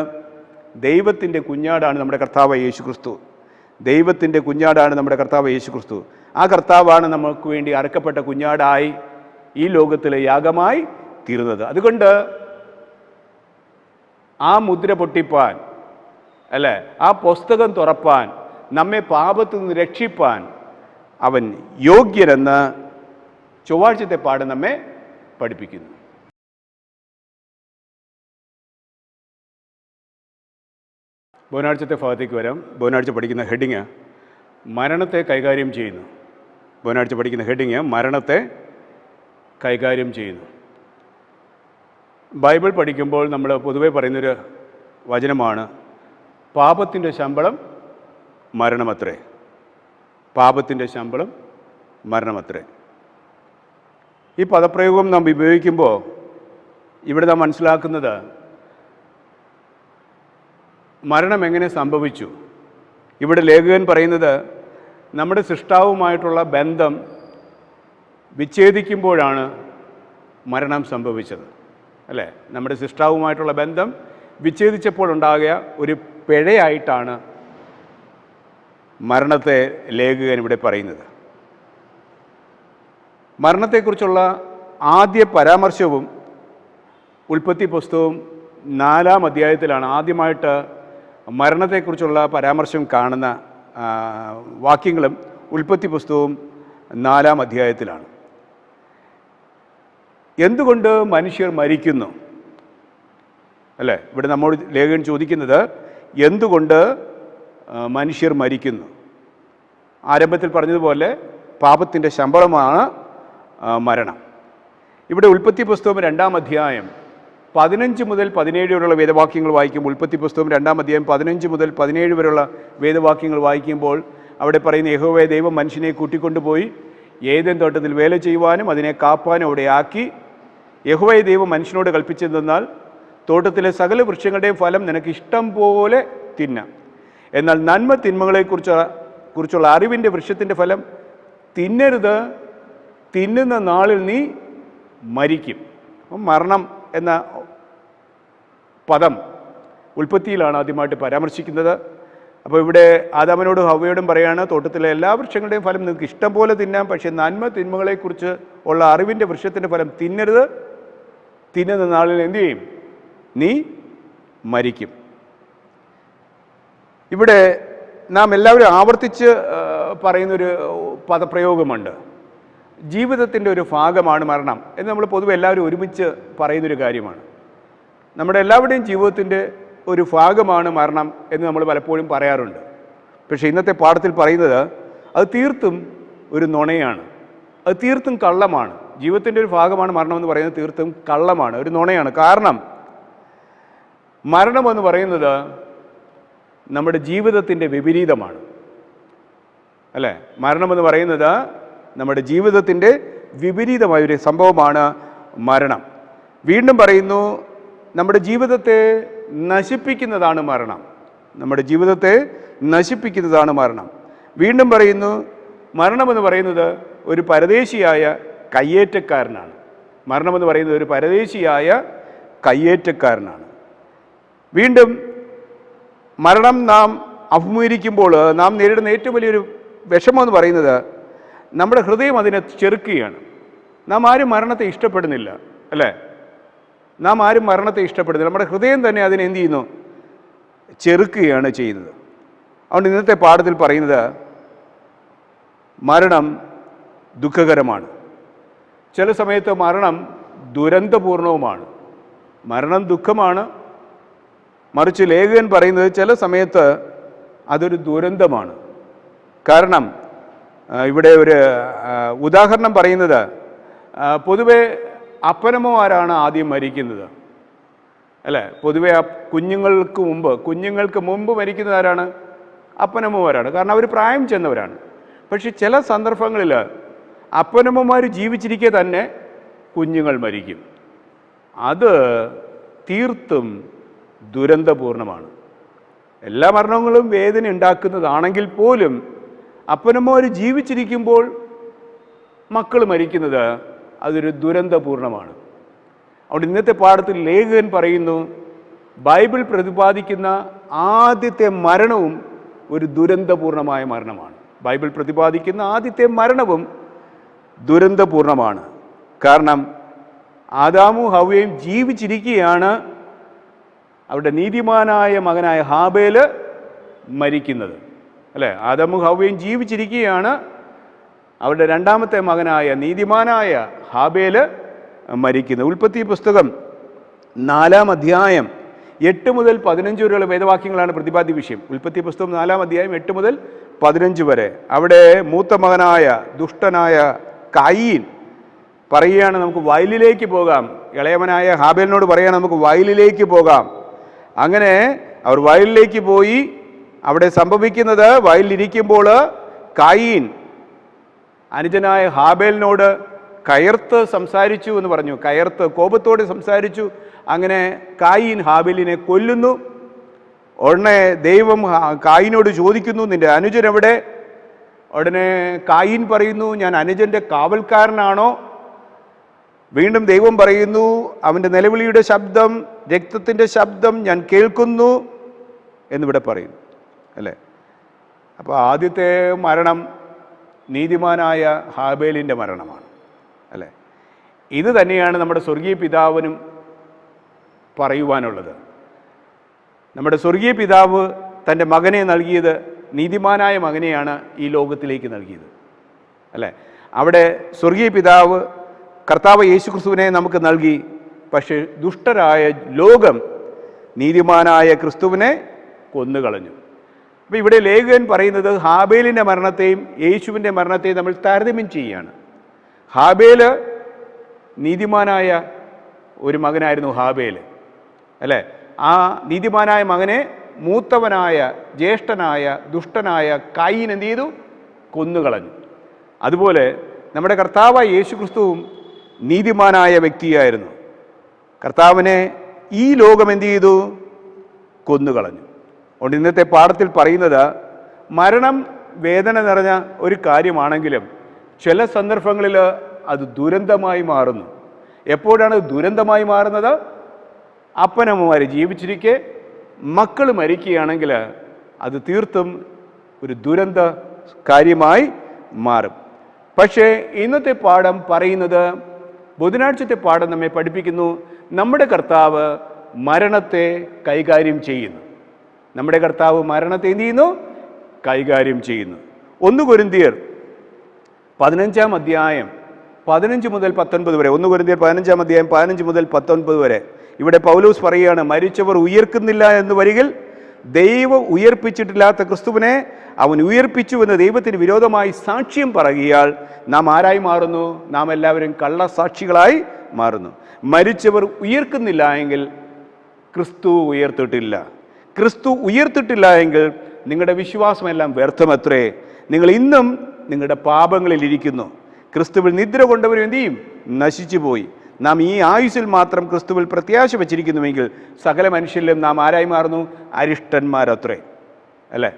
ദൈവത്തിൻ്റെ കുഞ്ഞാടാണ് നമ്മുടെ കർത്താവ് യേശു ക്രിസ്തു. ദൈവത്തിൻ്റെ കുഞ്ഞാടാണ് നമ്മുടെ കർത്താവ് യേശു ക്രിസ്തു. ആ കർത്താവാണ് നമുക്ക് വേണ്ടി അറക്കപ്പെട്ട കുഞ്ഞാടായി ഈ ലോകത്തിലെ യാഗമായി തീർന്നത്. അതുകൊണ്ട് ആ മുദ്ര പൊട്ടിപ്പാൻ, അല്ലേ, ആ പുസ്തകം തുറപ്പാൻ, നമ്മെ പാപത്തു നിന്ന് രക്ഷിപ്പാൻ അവൻ യോഗ്യനെന്ന് ചൊവ്വാഴ്ചത്തെ പാഠം നമ്മെ പഠിപ്പിക്കുന്നു. ബുധനാഴ്ചത്തെ ഭാഗത്തേക്ക് വരാം. ബുധനാഴ്ച പഠിക്കുന്ന ഹെഡിങ് മരണത്തെ കൈകാര്യം ചെയ്യുന്നു. ബുധനാഴ്ച പഠിക്കുന്ന ഹെഡിങ് മരണത്തെ കൈകാര്യം ചെയ്യുന്നു. ബൈബിൾ പഠിക്കുമ്പോൾ നമ്മൾ പൊതുവെ പറയുന്നൊരു വചനമാണ്, പാപത്തിൻ്റെ ശമ്പളം മരണമത്രേ. പാപത്തിൻ്റെ ശമ്പളം മരണമത്രേ. ഈ പദപ്രയോഗം നാം ഉപയോഗിക്കുമ്പോൾ ഇവിടെ നാം മനസ്സിലാക്കുന്നത് മരണം എങ്ങനെ സംഭവിച്ചു. ഇവിടെ ലേഖകൻ പറയുന്നത് നമ്മുടെ സൃഷ്ടാവുമായിട്ടുള്ള ബന്ധം വിച്ഛേദിക്കുമ്പോഴാണ് മരണം സംഭവിച്ചത്. അല്ലേ? നമ്മുടെ സൃഷ്ടാവുമായിട്ടുള്ള ബന്ധം വിച്ഛേദിച്ചപ്പോഴുണ്ടാകിയ ഒരു പിഴയായിട്ടാണ് മരണത്തെ ലേഖകൻ ഇവിടെ പറയുന്നത്. മരണത്തെക്കുറിച്ചുള്ള ആദ്യ പരാമർശവും ഉൽപ്പത്തി പുസ്തകവും 4-ാം അധ്യായത്തിലാണ് ആദ്യമായിട്ട് മരണത്തെക്കുറിച്ചുള്ള പരാമർശം കാണുന്ന വാക്യങ്ങളും ഉൽപ്പത്തി പുസ്തകവും 4-ാം അധ്യായത്തിലാണ്. എന്തുകൊണ്ട് മനുഷ്യർ മരിക്കുന്നു? അല്ലേ? ഇവിടെ നമ്മോട് ലേഖകൻ ചോദിക്കുന്നത് എന്തുകൊണ്ട് മനുഷ്യർ മരിക്കുന്നു. ആരംഭത്തിൽ പറഞ്ഞതുപോലെ പാപത്തിൻ്റെ ശമ്പളമാണ് മരണം. ഇവിടെ ഉൽപ്പത്തി പുസ്തകം 2-ാം അധ്യായം 15 മുതൽ 17 വരെയുള്ള വേദവാക്യങ്ങൾ വായിക്കുമ്പോൾ, ഉൽപ്പത്തി പുസ്തകം 2-ാം അധ്യായം 15 മുതൽ 17 വരെയുള്ള വേദവാക്യങ്ങൾ വായിക്കുമ്പോൾ അവിടെ പറയുന്ന യഹോവ ദൈവം മനുഷ്യനെ കൂട്ടിക്കൊണ്ടുപോയി ഏദെൻ തോട്ടത്തിൽ വേല ചെയ്യുവാനും അതിനെ കാപ്പാനും അവിടെ ആക്കി. യഹോവ ദൈവം മനുഷ്യനോട് കൽപ്പിച്ചതെന്നാൽ, തോട്ടത്തിലെ സകല വൃക്ഷങ്ങളുടെയും ഫലം നിനക്ക് ഇഷ്ടം പോലെ തിന്നാം, എന്നാൽ നന്മ തിന്മകളെക്കുറിച്ചുള്ള അറിവിൻ്റെ വൃക്ഷത്തിൻ്റെ ഫലം തിന്നരുത്, തിന്നുന്ന നാളിൽ നീ മരിക്കും. അപ്പം മരണം എന്ന പദം ഉൽപ്പത്തിയിലാണ് ആദ്യമായിട്ട് പരാമർശിക്കുന്നത്. അപ്പോൾ ഇവിടെ ആദാമിനോടും ഹവ്വയോടും പറയാണ്, തോട്ടത്തിലെ എല്ലാ വൃക്ഷങ്ങളുടെയും ഫലം നിങ്ങൾക്ക് ഇഷ്ടം പോലെ തിന്നാം, പക്ഷേ നന്മ തിന്മകളെക്കുറിച്ച് ഉള്ള അറിവിൻ്റെ വൃക്ഷത്തിൻ്റെ ഫലം തിന്നരുത്, തിന്നുന്ന നാളിൽ എന്തു ചെയ്യും? നീ മരിക്കും. ഇവിടെ നാം എല്ലാവരും ആവർത്തിച്ച് പറയുന്നൊരു പദപ്രയോഗമുണ്ട്, ജീവിതത്തിൻ്റെ ഒരു ഭാഗമാണ് മരണം എന്ന് നമ്മൾ പൊതുവെ എല്ലാവരും ഒരുമിച്ച് പറയുന്നൊരു കാര്യമാണ്. നമ്മുടെ എല്ലാവരുടെയും ജീവിതത്തിൻ്റെ ഒരു ഭാഗമാണ് മരണം എന്ന് നമ്മൾ പലപ്പോഴും പറയാറുണ്ട്. പക്ഷേ ഇന്നത്തെ പാഠത്തിൽ പറയുന്നത് അത് തീർത്തും ഒരു നുണയാണ്, അത് തീർത്തും കള്ളമാണ്. ജീവിതത്തിൻ്റെ ഒരു ഭാഗമാണ് മരണമെന്ന് പറയുന്നത് തീർത്തും കള്ളമാണ്, ഒരു നുണയാണ്. കാരണം മരണമെന്ന് പറയുന്നത് നമ്മുടെ ജീവിതത്തിൻ്റെ വിപരീതമാണ്. അല്ലേ? മരണമെന്ന് പറയുന്നത് നമ്മുടെ ജീവിതത്തിൻ്റെ വിപരീതമായൊരു സംഭവമാണ് മരണം. വീണ്ടും പറയുന്നു, നമ്മുടെ ജീവിതത്തെ നശിപ്പിക്കുന്നതാണ് മരണം. നമ്മുടെ ജീവിതത്തെ നശിപ്പിക്കുന്നതാണ് മരണം. വീണ്ടും പറയുന്നു, മരണമെന്ന് പറയുന്നത് ഒരു പരദേശിയായ കയ്യേറ്റക്കാരനാണ്. മരണമെന്ന് പറയുന്നത് ഒരു പരദേശിയായ കയ്യേറ്റക്കാരനാണ്. വീണ്ടും മരണം നാം അഭിമുഖീകരിക്കുമ്പോൾ നാം നേരിടുന്ന ഏറ്റവും വലിയൊരു വിഷമമെന്ന് പറയുന്നത് നമ്മുടെ ഹൃദയം അതിനെ ചെറുക്കുകയാണ്. നാം ആരും മരണത്തെ ഇഷ്ടപ്പെടുന്നില്ല, അല്ലേ? നാം ആരും മരണത്തെ ഇഷ്ടപ്പെടുന്നില്ല. നമ്മുടെ ഹൃദയം തന്നെ അതിനെ എന്ത് ചെയ്യുന്നു? ചെറുക്കുകയാണ് ചെയ്യുന്നത്. അതുകൊണ്ട് ഇന്നത്തെ പാഠത്തിൽ പറയുന്നത് മരണം ദുഃഖകരമാണ്. ചില സമയത്ത് മരണം ദുരന്തപൂർണവുമാണ്. മരണം ദുഃഖമാണ്, മറിച്ച് ലേഖകൻ പറയുന്നത് ചില സമയത്ത് അതൊരു ദുരന്തമാണ്. കാരണം ഇവിടെ ഒരു ഉദാഹരണം പറയുന്നത്, പൊതുവെ അപ്പനമ്മമാരാണ് ആദ്യം മരിക്കുന്നത്, അല്ലേ? പൊതുവെ കുഞ്ഞുങ്ങൾക്ക് മുമ്പ് മരിക്കുന്നത് ആരാണ്? അപ്പനമ്മമാരാണ്. കാരണം അവർ പ്രായം ചെന്നവരാണ്. പക്ഷെ ചില സന്ദർഭങ്ങളിൽ അപ്പനമ്മമാർ ജീവിച്ചിരിക്കെ തന്നെ കുഞ്ഞുങ്ങൾ മരിക്കും. അത് തീർത്തും ദുരന്തപൂർണമാണ്. എല്ലാ മരണങ്ങളും വേദന ഉണ്ടാക്കുന്നതാണെങ്കിൽ പോലും അപ്പനമ്മമാർ ജീവിച്ചിരിക്കുമ്പോൾ മക്കൾ മരിക്കുന്നത് അതൊരു ദുരന്തപൂർണമാണ്. അതുകൊണ്ട് ഇന്നത്തെ പാഠത്തിൽ ലേഖകൻ പറയുന്നു, ബൈബിൾ പ്രതിപാദിക്കുന്ന ആദ്യത്തെ മരണവും ഒരു ദുരന്തപൂർണമായ മരണമാണ്. ബൈബിൾ പ്രതിപാദിക്കുന്ന ആദ്യത്തെ മരണവും ദുരന്തപൂർണമാണ്. കാരണം ആദാമും ഹവ്വയും ജീവിച്ചിരിക്കുകയാണ് അവരുടെ നീതിമാനായ മകനായ ഹാബേല് മരിക്കുന്നത്, അല്ലേ? ആദാമും ഹവ്വയും ജീവിച്ചിരിക്കുകയാണ് അവരുടെ രണ്ടാമത്തെ മകനായ നീതിമാനായ ഹാബേല് മരിക്കുന്നത്. ഉൽപ്പത്തി പുസ്തകം 4-ാം അധ്യായം 8 മുതൽ 15 വരെയുള്ള വേദവാക്യങ്ങളാണ് പ്രതിപാദ്യ വിഷയം. ഉൽപ്പത്തി പുസ്തകം 4-ാം അധ്യായം 8 മുതൽ 15 വരെ. അവിടെ മൂത്ത മകനായ ദുഷ്ടനായ കായീൻ പറയുകയാണ്, നമുക്ക് വയലിലേക്ക് പോകാം. ഇളയമനായ ഹാബേലിനോട് പറയുകയാണ്, നമുക്ക് വയലിലേക്ക് പോകാം. അങ്ങനെ അവർ വയലിലേക്ക് പോയി. അവിടെ സംഭവിക്കുന്നത്, വയലിലിരിക്കുമ്പോൾ കായീൻ അനുജനായ ഹാബേലിനോട് കയർത്ത് സംസാരിച്ചു എന്ന് പറഞ്ഞു. കയർത്ത് കോപത്തോടെ സംസാരിച്ചു. അങ്ങനെ കായീൻ ഹാബേലിനെ കൊല്ലുന്നു. ഉടനെ ദൈവം കായീനോട് ചോദിക്കുന്നു, നിന്റെ അനുജൻ എവിടെ? ഉടനെ കായീൻ പറയുന്നു, ഞാൻ അനുജൻ്റെ കാവൽക്കാരനാണോ? വീണ്ടും ദൈവം പറയുന്നു, അവൻ്റെ നിലവിളിയുടെ ശബ്ദം, രക്തത്തിൻ്റെ ശബ്ദം ഞാൻ കേൾക്കുന്നു എന്നിവിടെ പറയുന്നു, അല്ലേ? അപ്പോൾ ആദ്യത്തെ മരണം നീതിമാനായ ഹാബേലിൻ്റെ മരണമാണ്, അല്ലേ? ഇത് തന്നെയാണ് നമ്മുടെ സ്വർഗീയ പിതാവിനും പറയുവാനുള്ളത്. നമ്മുടെ സ്വർഗീയ പിതാവ് തൻ്റെ മകനെ നൽകിയത്, നീതിമാനായ മകനെയാണ് ഈ ലോകത്തിലേക്ക് നൽകിയത്, അല്ലേ? അവിടെ സ്വർഗീയ പിതാവ് കർത്താവ് യേശുക്രിസ്തുവിനെ നമുക്ക് നൽകി. പക്ഷേ ദുഷ്ടരായ ലോകം നീതിമാനായ ക്രിസ്തുവിനെ കൊന്നുകളഞ്ഞു. അപ്പോൾ ഇവിടെ ലേഖകൻ പറയുന്നത് ഹാബേലിൻ്റെ മരണത്തെയും യേശുവിൻ്റെ മരണത്തെയും നമ്മൾ താരതമ്യം ചെയ്യുകയാണ്. ഹാബേല് നീതിമാനായ ഒരു മകനായിരുന്നു ഹാബേല്, അല്ലേ? ആ നീതിമാനായ മകനെ മൂത്തവനായ ജ്യേഷ്ഠനായ ദുഷ്ടനായ കായീൻ എന്ത് ചെയ്തു? കൊന്നുകളഞ്ഞു. അതുപോലെ നമ്മുടെ കർത്താവായ യേശുക്രിസ്തുവും നീതിമാനായ വ്യക്തിയായിരുന്നു. കർത്താവിനെ ഈ ലോകം എന്ത് ചെയ്തു? കൊന്നുകളഞ്ഞു. അതുകൊണ്ട് ഇന്നത്തെ പാഠത്തിൽ പറയുന്നത്, മരണം വേദന നിറഞ്ഞ ഒരു കാര്യമാണെങ്കിലും ചില സന്ദർഭങ്ങളിൽ അത് ദുരന്തമായി മാറുന്നു. എപ്പോഴാണ് ദുരന്തമായി മാറുന്നത്? അപ്പനമ്മമാർ ജീവിച്ചിരിക്കെ മക്കൾ മരിക്കുകയാണെങ്കിൽ അത് തീർത്തും ഒരു ദുരന്ത കാര്യമായി മാറും. പക്ഷേ ഇന്നത്തെ പാഠം പറയുന്നത്, ബുധനാഴ്ചത്തെ പാഠം നമ്മെ പഠിപ്പിക്കുന്നു, നമ്മുടെ കർത്താവ് മരണത്തെ കൈകാര്യം ചെയ്യുന്നു. നമ്മുടെ കർത്താവ് മരണത്തെ എന്ത് ചെയ്യുന്നു? കൈകാര്യം ചെയ്യുന്നു. 1 കൊരിന്ത്യർ 15-ാം അധ്യായം 15 മുതൽ 19 വരെ. 1 കൊരിന്ത്യർ 15-ാം അധ്യായം 15 മുതൽ 19 വരെ. ഇവിടെ പൗലോസ് പറയുകയാണ്, മരിച്ചവർ ഉയർക്കുന്നില്ല എന്ന് വരികിൽ ദൈവം ഉയർപ്പിച്ചിട്ടില്ലാത്ത ക്രിസ്തുവിനെ അവൻ ഉയർപ്പിച്ചു എന്ന് ദൈവത്തിന് വിരോധമായി സാക്ഷ്യം പറയുകയാൽ നാം ആരായി മാറുന്നു? നാം എല്ലാവരും കള്ളസാക്ഷികളായി മാറുന്നു. മരിച്ചവർ ഉയർക്കുന്നില്ല എങ്കിൽ ക്രിസ്തു ഉയർത്തിട്ടില്ല. ക്രിസ്തു ഉയർത്തിട്ടില്ല എങ്കിൽ നിങ്ങളുടെ വിശ്വാസമെല്ലാം വ്യർത്ഥമത്രേ. നിങ്ങൾ ഇന്നും നിങ്ങളുടെ പാപങ്ങളിലിരിക്കുന്നു. ക്രിസ്തുവിൽ നിദ്ര കൊണ്ടവരും എന്ത് ചെയ്യും? നശിച്ചു പോയി. നാം ഈ ആയുസ്സിൽ മാത്രം ക്രിസ്തുവിൽ പ്രത്യാശ വച്ചിരിക്കുന്നുവെങ്കിൽ സകല മനുഷ്യരിലും നാം ആരായി മാറുന്നു? അരിഷ്ടന്മാരത്രേ, അല്ലേ?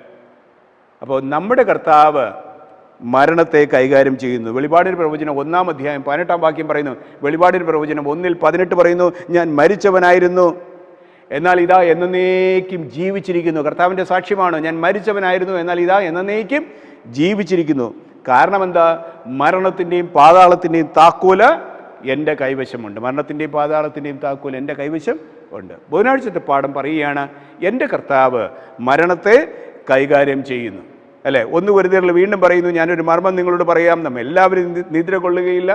അപ്പോൾ നമ്മുടെ കർത്താവ് മരണത്തെ കൈകാര്യം ചെയ്യുന്നു. വെളിപാടിൻ്റെ പ്രവചനം 1-ാം അധ്യായം 18-ാം വാക്യം പറയുന്നു. വെളിപാടിൻ്റെ പ്രവചനം 1:18 പറയുന്നു, ഞാൻ മരിച്ചവനായിരുന്നു, എന്നാൽ ഇതാ എന്നേക്കും ജീവിച്ചിരിക്കുന്നു. കർത്താവിൻ്റെ സാക്ഷ്യമാണ്, ഞാൻ മരിച്ചവനായിരുന്നു, എന്നാൽ ഇതാ എന്നേക്കും ജീവിച്ചിരിക്കുന്നു. കാരണം എന്താ? മരണത്തിൻ്റെയും പാതാളത്തിൻ്റെയും താക്കോല് എൻ്റെ കൈവശമുണ്ട്. മരണത്തിൻ്റെയും പാതാളത്തിൻ്റെയും താക്കോൽ എൻ്റെ കൈവശം ഉണ്ട്. ബുധനാഴ്ചത്തെ പാഠം പറയുകയാണ്, എൻ്റെ കർത്താവ് മരണത്തെ കൈകാര്യം ചെയ്യുന്നു, അല്ലേ? 1 കൊരിന്ത്യരിൽ വീണ്ടും പറയുന്നു, ഞാനൊരു മർമ്മം നിങ്ങളോട് പറയാം, നാം എല്ലാവരും നിദ്ര കൊള്ളുകയില്ല,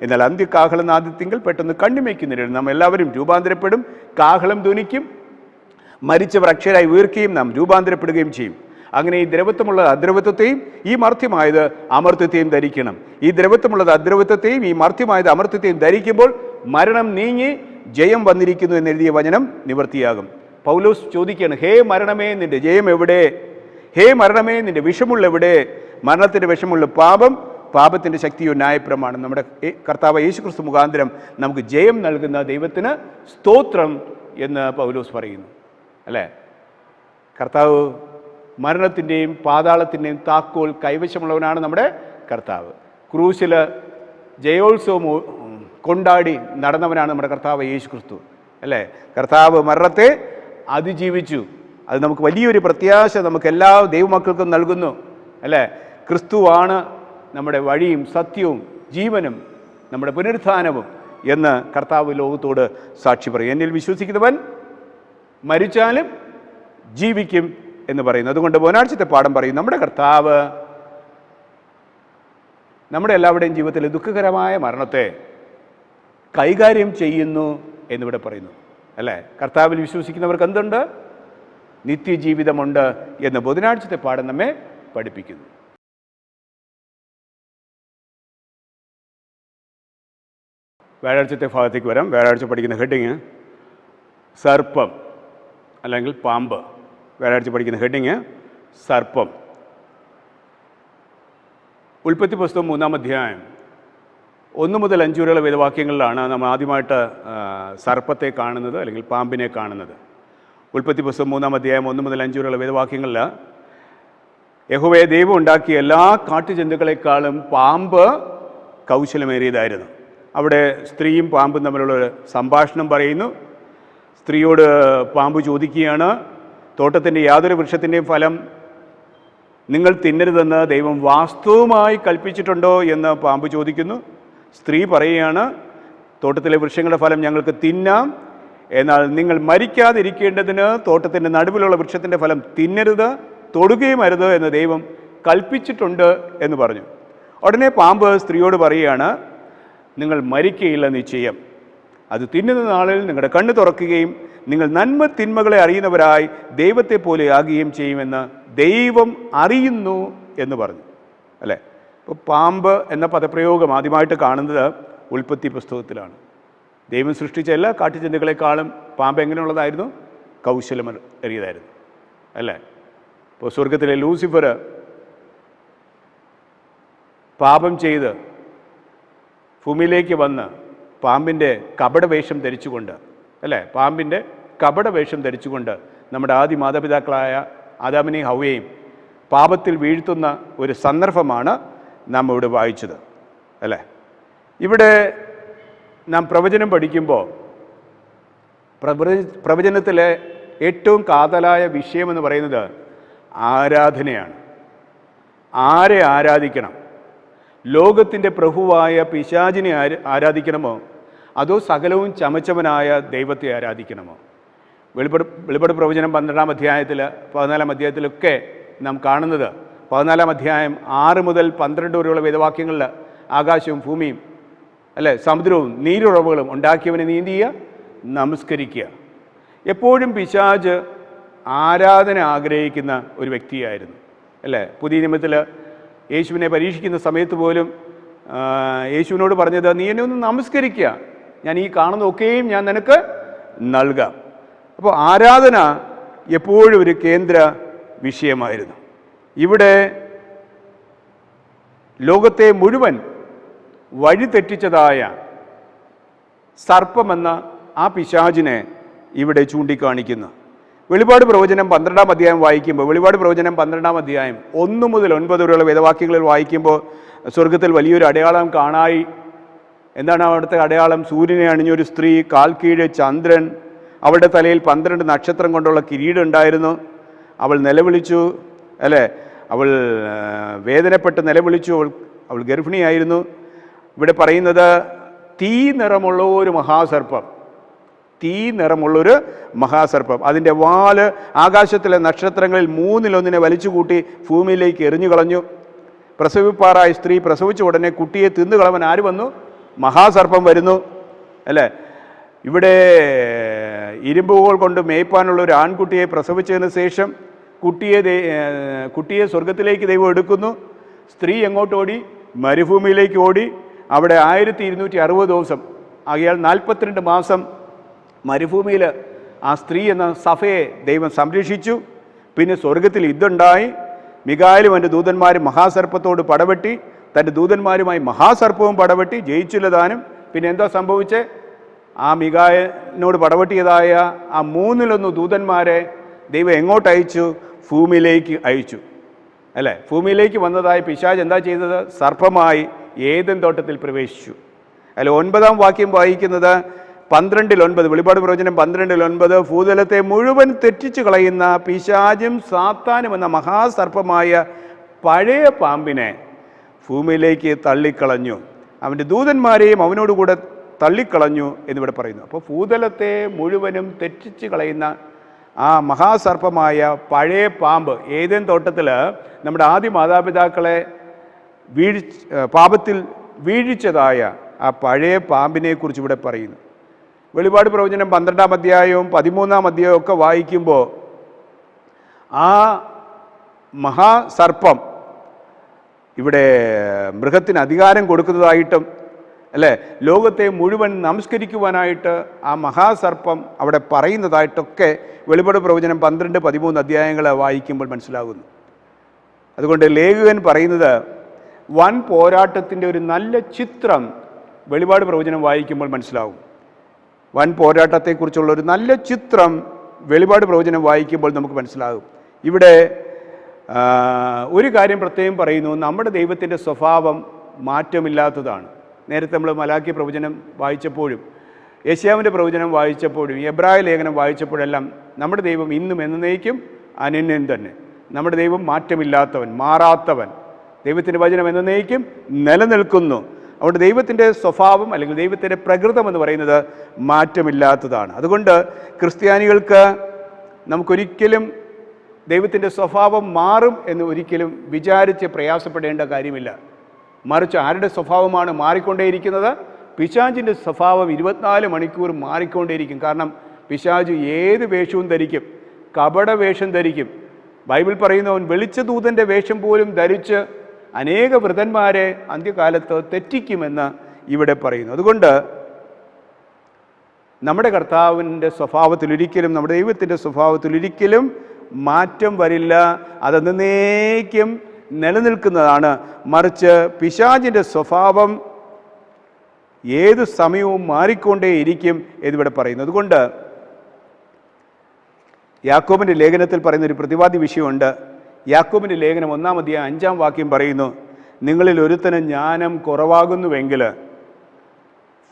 എന്നാൽ അന്ത്യകാഹളം നാദത്തിങ്കൽ പെട്ടെന്ന് കണ്ണിമയ്ക്കുന്നില്ല. നാം എല്ലാവരും രൂപാന്തരപ്പെടും, കാഹളം ധ്വനിക്കും, മരിച്ചവർ അക്ഷരായി ഉയർക്കുകയും നാം രൂപാന്തരപ്പെടുകയും ചെയ്യും. അങ്ങനെ ഈ ദ്രവത്വമുള്ളത് അദ്രവത്വത്തെയും ഈ മർത്യമായത് അമർത്യത്തെയും ധരിക്കണം. ഈ ദ്രവത്വമുള്ളത് അദ്രവത്വത്തെയും ഈ മർത്യമായത് അമർത്യത്തെയും ധരിക്കുമ്പോൾ മരണം നീങ്ങി ജയം വന്നിരിക്കുന്നു എന്നെഴുതിയ വചനം നിവൃത്തിയാകും. പൗലോസ് ചോദിക്കുകയാണ്, ഹേ മരണമേ നിന്റെ ജയം എവിടെ? ഹേ മരണമേ നിന്റെ വിഷമുള്ള എവിടെ? മരണത്തിൻ്റെ വിഷമുള്ള പാപം പാപത്തിൻ്റെ ശക്തിയോ ന്യായപ്രമാണം നമ്മുടെ കർത്താവ് യേശുക്രിസ്തു മുഖാന്തരം നമുക്ക് ജയം നൽകുന്ന ദൈവത്തിന് സ്തോത്രം എന്ന് പൗലോസ് പറയുന്നു. അല്ലേ? കർത്താവ് മരണത്തിൻ്റെയും പാതാളത്തിൻ്റെയും താക്കോൽ കൈവശമുള്ളവനാണ് നമ്മുടെ കർത്താവ്. ക്രൂശിൽ ജയോത്സവം കൊണ്ടാടി നടന്നവനാണ് നമ്മുടെ കർത്താവ് യേശുക്രിസ്തു. അല്ലേ? കർത്താവ് മരണത്തെ അതിജീവിച്ചു. അത് നമുക്ക് വലിയൊരു പ്രത്യാശ നമുക്ക് എല്ലാ ദൈവമക്കൾക്കും നൽകുന്നു. അല്ലേ? ക്രിസ്തുവാണ് നമ്മുടെ വഴിയും സത്യവും ജീവനും നമ്മുടെ പുനരുത്ഥാനവും എന്ന് കർത്താവ് ലോകത്തോട് സാക്ഷി പറയും. എന്നിൽ വിശ്വസിക്കുന്നവൻ മരിച്ചാലും ജീവിക്കും എന്ന് പറയുന്നു. അതുകൊണ്ട് ബുധനാഴ്ചത്തെ പാഠം പറയും, നമ്മുടെ കർത്താവ് നമ്മുടെ എല്ലാവരുടെയും ജീവിതത്തിൽ ദുഃഖകരമായ മരണത്തെ കൈകാര്യം ചെയ്യുന്നു എന്നിവിടെ പറയുന്നു. അല്ലേ? കർത്താവിൽ വിശ്വസിക്കുന്നവർക്ക് എന്തുണ്ട്? നിത്യജീവിതമുണ്ട് എന്ന് ബുധനാഴ്ചത്തെ പാഠം നമ്മെ പഠിപ്പിക്കുന്നു. വ്യാഴാഴ്ചത്തെ ഭാഗത്തേക്ക് വരാം. വ്യാഴാഴ്ച പഠിക്കുന്ന ഹെഡിങ് സർപ്പം അല്ലെങ്കിൽ പാമ്പ്. വ്യാഴാഴ്ച പഠിക്കുന്ന ഹെഡിങ് സർപ്പം. ഉൽപ്പത്തി പുസ്തകം 3-ാം അധ്യായം 1 മുതൽ 5 വരെയുള്ള വേദവാക്യങ്ങളിലാണ് നമ്മൾ ആദ്യമായിട്ട് സർപ്പത്തെ കാണുന്നത് അല്ലെങ്കിൽ പാമ്പിനെ കാണുന്നത്. ഉൽപ്പത്തി പുസ്തകം 3-ാം അധ്യായം 1 മുതൽ 5 വരെയുള്ള വേദവാക്യങ്ങളിൽ യഹോവയെ ദൈവം ഉണ്ടാക്കിയ എല്ലാ കാട്ടുജന്തുക്കളെക്കാളും പാമ്പ് കൗശലമേറിയതായിരുന്നു. അവിടെ സ്ത്രീയും പാമ്പും തമ്മിലുള്ളൊരു സംഭാഷണം പറയുന്നു. സ്ത്രീയോട് പാമ്പ് ചോദിക്കുകയാണ്, തോട്ടത്തിൻ്റെ യാതൊരു വൃക്ഷത്തിൻ്റെയും ഫലം നിങ്ങൾ തിന്നരുതെന്ന് ദൈവം വാസ്തവമായി കൽപ്പിച്ചിട്ടുണ്ടോ എന്ന് പാമ്പ് ചോദിക്കുന്നു. സ്ത്രീ പറയുകയാണ്, തോട്ടത്തിലെ വൃക്ഷങ്ങളുടെ ഫലം ഞങ്ങൾക്ക് തിന്നാം, എന്നാൽ നിങ്ങൾ മരിക്കാതിരിക്കേണ്ടതിന് തോട്ടത്തിൻ്റെ നടുവിലുള്ള വൃക്ഷത്തിൻ്റെ ഫലം തിന്നരുത്, തൊടുകയും അരുത് എന്ന് ദൈവം കൽപ്പിച്ചിട്ടുണ്ട് എന്ന് പറഞ്ഞു. ഉടനെ പാമ്പ് സ്ത്രീയോട് പറയുകയാണ്, നിങ്ങൾ മരിക്കുകയില്ല നിശ്ചയം. അത് തിന്നുന്ന നാളിൽ നിങ്ങളുടെ കണ്ണ് തുറക്കുകയും നിങ്ങൾ നന്മ തിന്മകളെ അറിയുന്നവരായി ദൈവത്തെ പോലെ ആകുകയും ചെയ്യുമെന്ന് ദൈവം അറിയുന്നു എന്ന് പറഞ്ഞു. അല്ലേ? ഇപ്പോൾ പാമ്പ് എന്ന പദപ്രയോഗം ആദ്യമായിട്ട് കാണുന്നത് ഉൽപ്പത്തി പുസ്തകത്തിലാണ്. ദൈവം സൃഷ്ടിച്ച എല്ലാ കാട്ടുജന്തുക്കളെക്കാളും പാമ്പ് എങ്ങനെയുള്ളതായിരുന്നു? കൗശലമേറിയതായിരുന്നു. അല്ലേ? ഇപ്പോൾ സ്വർഗത്തിലെ ലൂസിഫർ പാപം ചെയ്ത് ഭൂമിയിലേക്ക് വന്ന് പാമ്പിൻ്റെ കപടവേഷം ധരിച്ചുകൊണ്ട്, അല്ലേ, പാമ്പിൻ്റെ കപടവേഷം ധരിച്ചുകൊണ്ട് നമ്മുടെ ആദ്യ മാതാപിതാക്കളായ ആദാമിനെയും ഹവ്വയെയും പാപത്തിൽ വീഴ്ത്തുന്ന ഒരു സന്ദർഭമാണ് നാം ഇവിടെ വായിച്ചത്. അല്ലേ? ഇവിടെ നാം പ്രവചനം പഠിക്കുമ്പോൾ പ്രവചനത്തിലെ ഏറ്റവും കാതലായ വിഷയമെന്ന് പറയുന്നത് ആരാധനയാണ്. ആരെ ആരാധിക്കണം? ലോകത്തിൻ്റെ പ്രഭുവായ പിശാചിനെ ആരാധിക്കണമോ അതോ സകലവും ചമച്ചവനായ ദൈവത്തെ ആരാധിക്കണമോ? വെളിപ്പാട് പ്രവചനം 12-ാം അധ്യായത്തിൽ 14-ാം അധ്യായത്തിലൊക്കെ നാം കാണുന്നത് 14-ാം അധ്യായം 6 മുതൽ 12 വരെയുള്ള വേദവാക്യങ്ങളിൽ ആകാശവും ഭൂമിയും, അല്ലേ, സമുദ്രവും നീരുറവുകളും ഉണ്ടാക്കിയവനെ നീന്തിയ നമസ്കരിക്കുക. എപ്പോഴും പിശാച് ആരാധന ആഗ്രഹിക്കുന്ന ഒരു വ്യക്തിയായിരുന്നു. അല്ലേ? പുതിയ നിയമത്തിൽ യേശുവിനെ പരീക്ഷിക്കുന്ന സമയത്ത് പോലും യേശുവിനോട് പറഞ്ഞത്, നീ എന്നെ ഒന്ന് നമസ്കരിക്കുക, ഞാൻ ഈ കാണുന്നതൊക്കെയും ഞാൻ നിനക്ക് നൽകാം. അപ്പോൾ ആരാധന എപ്പോഴും ഒരു കേന്ദ്ര വിഷയമായിരുന്നു. ഇവിടെ ലോകത്തെ മുഴുവൻ വഴിതെറ്റിച്ചതായ സർപ്പമെന്ന ആ പിശാചിനെ ഇവിടെ ചൂണ്ടിക്കാണിക്കുന്നു. വെളിപാട് പ്രവചനം 12-ാം അധ്യായം വായിക്കുമ്പോൾ, വെളിപാട് പ്രവചനം 12-ാം അധ്യായം 1 മുതൽ 9 വരെയുള്ള വേദവാക്യങ്ങളിൽ വായിക്കുമ്പോൾ സ്വർഗത്തിൽ വലിയൊരു അടയാളം കാണായി. എന്താണ് അവിടുത്തെ അടയാളം? സൂര്യനെ അണിഞ്ഞൊരു സ്ത്രീ, കാൽ കീഴ് ചന്ദ്രൻ, അവളുടെ തലയിൽ 12 നക്ഷത്രം കൊണ്ടുള്ള കിരീടം ഉണ്ടായിരുന്നു. അവൾ നിലവിളിച്ചു, അല്ലേ, അവൾ വേദനപ്പെട്ട് നിലവിളിച്ചു. അവൾ ഗർഭിണിയായിരുന്നു. ഇവിടെ പറയുന്നത് തീ നിറമുള്ള ഒരു മഹാസർപ്പം, തീ നിറമുള്ളൊരു മഹാസർപ്പം. അതിൻ്റെ വാല് ആകാശത്തിലെ നക്ഷത്രങ്ങളിൽ 3-1 വലിച്ചുകൂട്ടി ഭൂമിയിലേക്ക് എറിഞ്ഞു കളഞ്ഞു. പ്രസവിപ്പാറായ സ്ത്രീ പ്രസവിച്ച ഉടനെ കുട്ടിയെ തിന്നുകളവൻ ആര് വന്നു? മഹാസർപ്പം വരുന്നു. അല്ലേ? ഇവിടെ ഇരുമ്പുകൾ കൊണ്ട് മേയ്പ്പാനുള്ള ഒരു ആൺകുട്ടിയെ പ്രസവിച്ചതിന് ശേഷം കുട്ടിയെ സ്വർഗത്തിലേക്ക് ദൈവം എടുക്കുന്നു. സ്ത്രീ എങ്ങോട്ട് ഓടി? മരുഭൂമിയിലേക്ക് ഓടി. അവിടെ 1260 ദിവസം, ആകയാൽ 42 മാസം മരുഭൂമിയിൽ ആ സ്ത്രീ എന്ന സഭയെ ദൈവം സംരക്ഷിച്ചു. പിന്നെ സ്വർഗത്തിൽ യുദ്ധമുണ്ടായി. മികായേലും എൻ്റെ ദൂതന്മാരും മഹാസർപ്പത്തോട് പടവെട്ടി തൻ്റെ ദൂതന്മാരുമായി മഹാസർപ്പവും പടവെട്ടി ജയിച്ചില്ലതാനും. പിന്നെ എന്താ സംഭവിച്ചേ? ആ മിഖായേലിനോട് പടവെട്ടിയതായ ആ 1/3 ദൂതന്മാരെ ദൈവം എങ്ങോട്ട് അയച്ചു? ഭൂമിയിലേക്ക് അയച്ചു, അല്ലേ? ഭൂമിയിലേക്ക് വന്നതായ പിശാച് എന്താ ചെയ്തത്? സർപ്പമായി ഏദൻ തോട്ടത്തിൽ പ്രവേശിച്ചു. അല്ല, 9-ാം വാക്യം വായിക്കുന്നത് 12:9, വെളിപ്പാട് പ്രവചനം 12:9, ഭൂതലത്തെ മുഴുവൻ തെറ്റിച്ചു കളയുന്ന പിശാചും സാത്താനും എന്ന മഹാസർപ്പമായ പഴയ പാമ്പിനെ ഭൂമിയിലേക്ക് തള്ളിക്കളഞ്ഞു, അവൻ്റെ ദൂതന്മാരെയും അവനോടുകൂടെ തള്ളിക്കളഞ്ഞു എന്നിവിടെ പറയുന്നു. അപ്പോൾ ഭൂതലത്തെ മുഴുവനും തെറ്റിച്ച് കളയുന്ന ആ മഹാസർപ്പമായ പഴയ പാമ്പ്, ഏദൻ തോട്ടത്തിൽ നമ്മുടെ ആദ്യ മാതാപിതാക്കളെ പാപത്തിൽ വീഴിച്ചതായ ആ പഴയ പാമ്പിനെ കുറിച്ച് ഇവിടെ പറയുന്നു. വെളിപാട് പ്രവചനം 12-ാം അധ്യായവും 13-ാം അധ്യായവും ഒക്കെ വായിക്കുമ്പോൾ ആ മഹാസർപ്പം ഇവിടെ മൃഗത്തിന് അധികാരം കൊടുക്കുന്നതായിട്ടും, അല്ലേ, ലോകത്തെ മുഴുവൻ നമസ്കരിക്കുവാനായിട്ട് ആ മഹാസർപ്പം അവിടെ പറയുന്നതായിട്ടൊക്കെ വെളിപാട് പ്രവചനം 12-13 അധ്യായങ്ങൾ വായിക്കുമ്പോൾ മനസ്സിലാകുന്നു. അതുകൊണ്ട് ലേഖകൻ പറയുന്നത് വൻ പോരാട്ടത്തിൻ്റെ ഒരു നല്ല ചിത്രം വെളിപാട് പ്രവചനം വായിക്കുമ്പോൾ മനസ്സിലാവും. വൻ പോരാട്ടത്തെക്കുറിച്ചുള്ള ഒരു നല്ല ചിത്രം വെളിപാട് പ്രവചനം വായിക്കുമ്പോൾ നമുക്ക് മനസ്സിലാകും. ഇവിടെ ഒരു കാര്യം പ്രത്യേകം പറയുന്നു, നമ്മുടെ ദൈവത്തിൻ്റെ സ്വഭാവം മാറ്റമില്ലാത്തതാണ്. നേരത്തെ നമ്മൾ മലാക്കി പ്രവചനം വായിച്ചപ്പോഴും യെശയ്യാവിൻ്റെ പ്രവചനം വായിച്ചപ്പോഴും എബ്രായ ലേഖനം വായിച്ചപ്പോഴെല്ലാം നമ്മുടെ ദൈവം ഇന്നും എന്നേക്കും അനന്യൻ തന്നെ. നമ്മുടെ ദൈവം മാറ്റമില്ലാത്തവൻ, മാറാത്തവൻ. ദൈവത്തിൻ്റെ വചനം എന്നേക്കും നിലനിൽക്കുന്നു. അതുകൊണ്ട് ദൈവത്തിൻ്റെ സ്വഭാവം അല്ലെങ്കിൽ ദൈവത്തിൻ്റെ പ്രകൃതം എന്ന് പറയുന്നത് മാറ്റമില്ലാത്തതാണ്. അതുകൊണ്ട് ക്രിസ്ത്യാനികൾക്ക് നമുക്കൊരിക്കലും ദൈവത്തിൻ്റെ സ്വഭാവം മാറും എന്ന് ഒരിക്കലും വിചാരിച്ച് പ്രയാസപ്പെടേണ്ട കാര്യമില്ല. മറിച്ച് ആരുടെ സ്വഭാവമാണ് മാറിക്കൊണ്ടേയിരിക്കുന്നത്? പിശാചിൻ്റെ സ്വഭാവം 24 മണിക്കൂർ മാറിക്കൊണ്ടേയിരിക്കും. കാരണം പിശാച് ഏത് വേഷവും ധരിക്കും, കപട വേഷം ധരിക്കും. ബൈബിൾ പറയുന്നു, അവൻ വെളിച്ചദൂതൻ്റെ വേഷം പോലും ധരിച്ച് അനേക വൃതന്മാരെ അന്ത്യകാലത്ത് തെറ്റിക്കുമെന്ന് ഇവിടെ പറയുന്നു. അതുകൊണ്ട് നമ്മുടെ കർത്താവിൻ്റെ സ്വഭാവത്തിലൊരിക്കലും, നമ്മുടെ ദൈവത്തിൻ്റെ സ്വഭാവത്തിലൊരിക്കലും മാറ്റം വരില്ല. അതെന്നേക്കും നിലനിൽക്കുന്നതാണ്. മറിച്ച് പിശാചിൻ്റെ സ്വഭാവം ഏത് സമയവും മാറിക്കൊണ്ടേയിരിക്കും എന്നിവിടെ പറയുന്നു. അതുകൊണ്ട് യാക്കോബിൻ്റെ ലേഖനത്തിൽ പറയുന്നൊരു പ്രതിവാദി വിഷയമുണ്ട്. യാക്കോബിൻ്റെ ലേഖനം 1-ാം അധ്യായം 5-ാം വാക്യം പറയുന്നു, നിങ്ങളിൽ ഒരുത്തന് ജ്ഞാനം കുറവാകുന്നുവെങ്കിൽ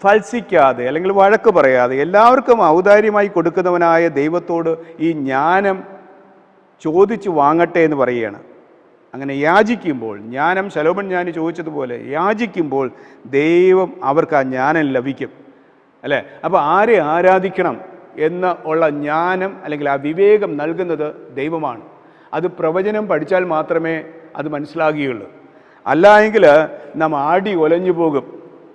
ഫൽസിക്കാതെ അല്ലെങ്കിൽ വഴക്ക് പറയാതെ എല്ലാവർക്കും ഔദാര്യമായി കൊടുക്കുന്നവനായ ദൈവത്തോട് ഈ ജ്ഞാനം ചോദിച്ചു വാങ്ങട്ടെ എന്ന് പറയുകയാണ്. അങ്ങനെ യാചിക്കുമ്പോൾ, ജ്ഞാനം ശലോമോൻ ജ്ഞാനി ചോദിച്ചതുപോലെ യാചിക്കുമ്പോൾ ദൈവം അവർക്ക് ആ ജ്ഞാനം ലഭിക്കും, അല്ലേ? അപ്പോൾ ആരെ ആരാധിക്കണം എന്ന് ഉള്ള ജ്ഞാനം അല്ലെങ്കിൽ ആ വിവേകം നൽകുന്നത് ദൈവമാണ്. അത് പ്രവചനം പഠിച്ചാൽ മാത്രമേ അത് മനസ്സിലാകുകയുള്ളൂ. അല്ല എങ്കിൽ നാം ആടി ഒലഞ്ഞു പോകും,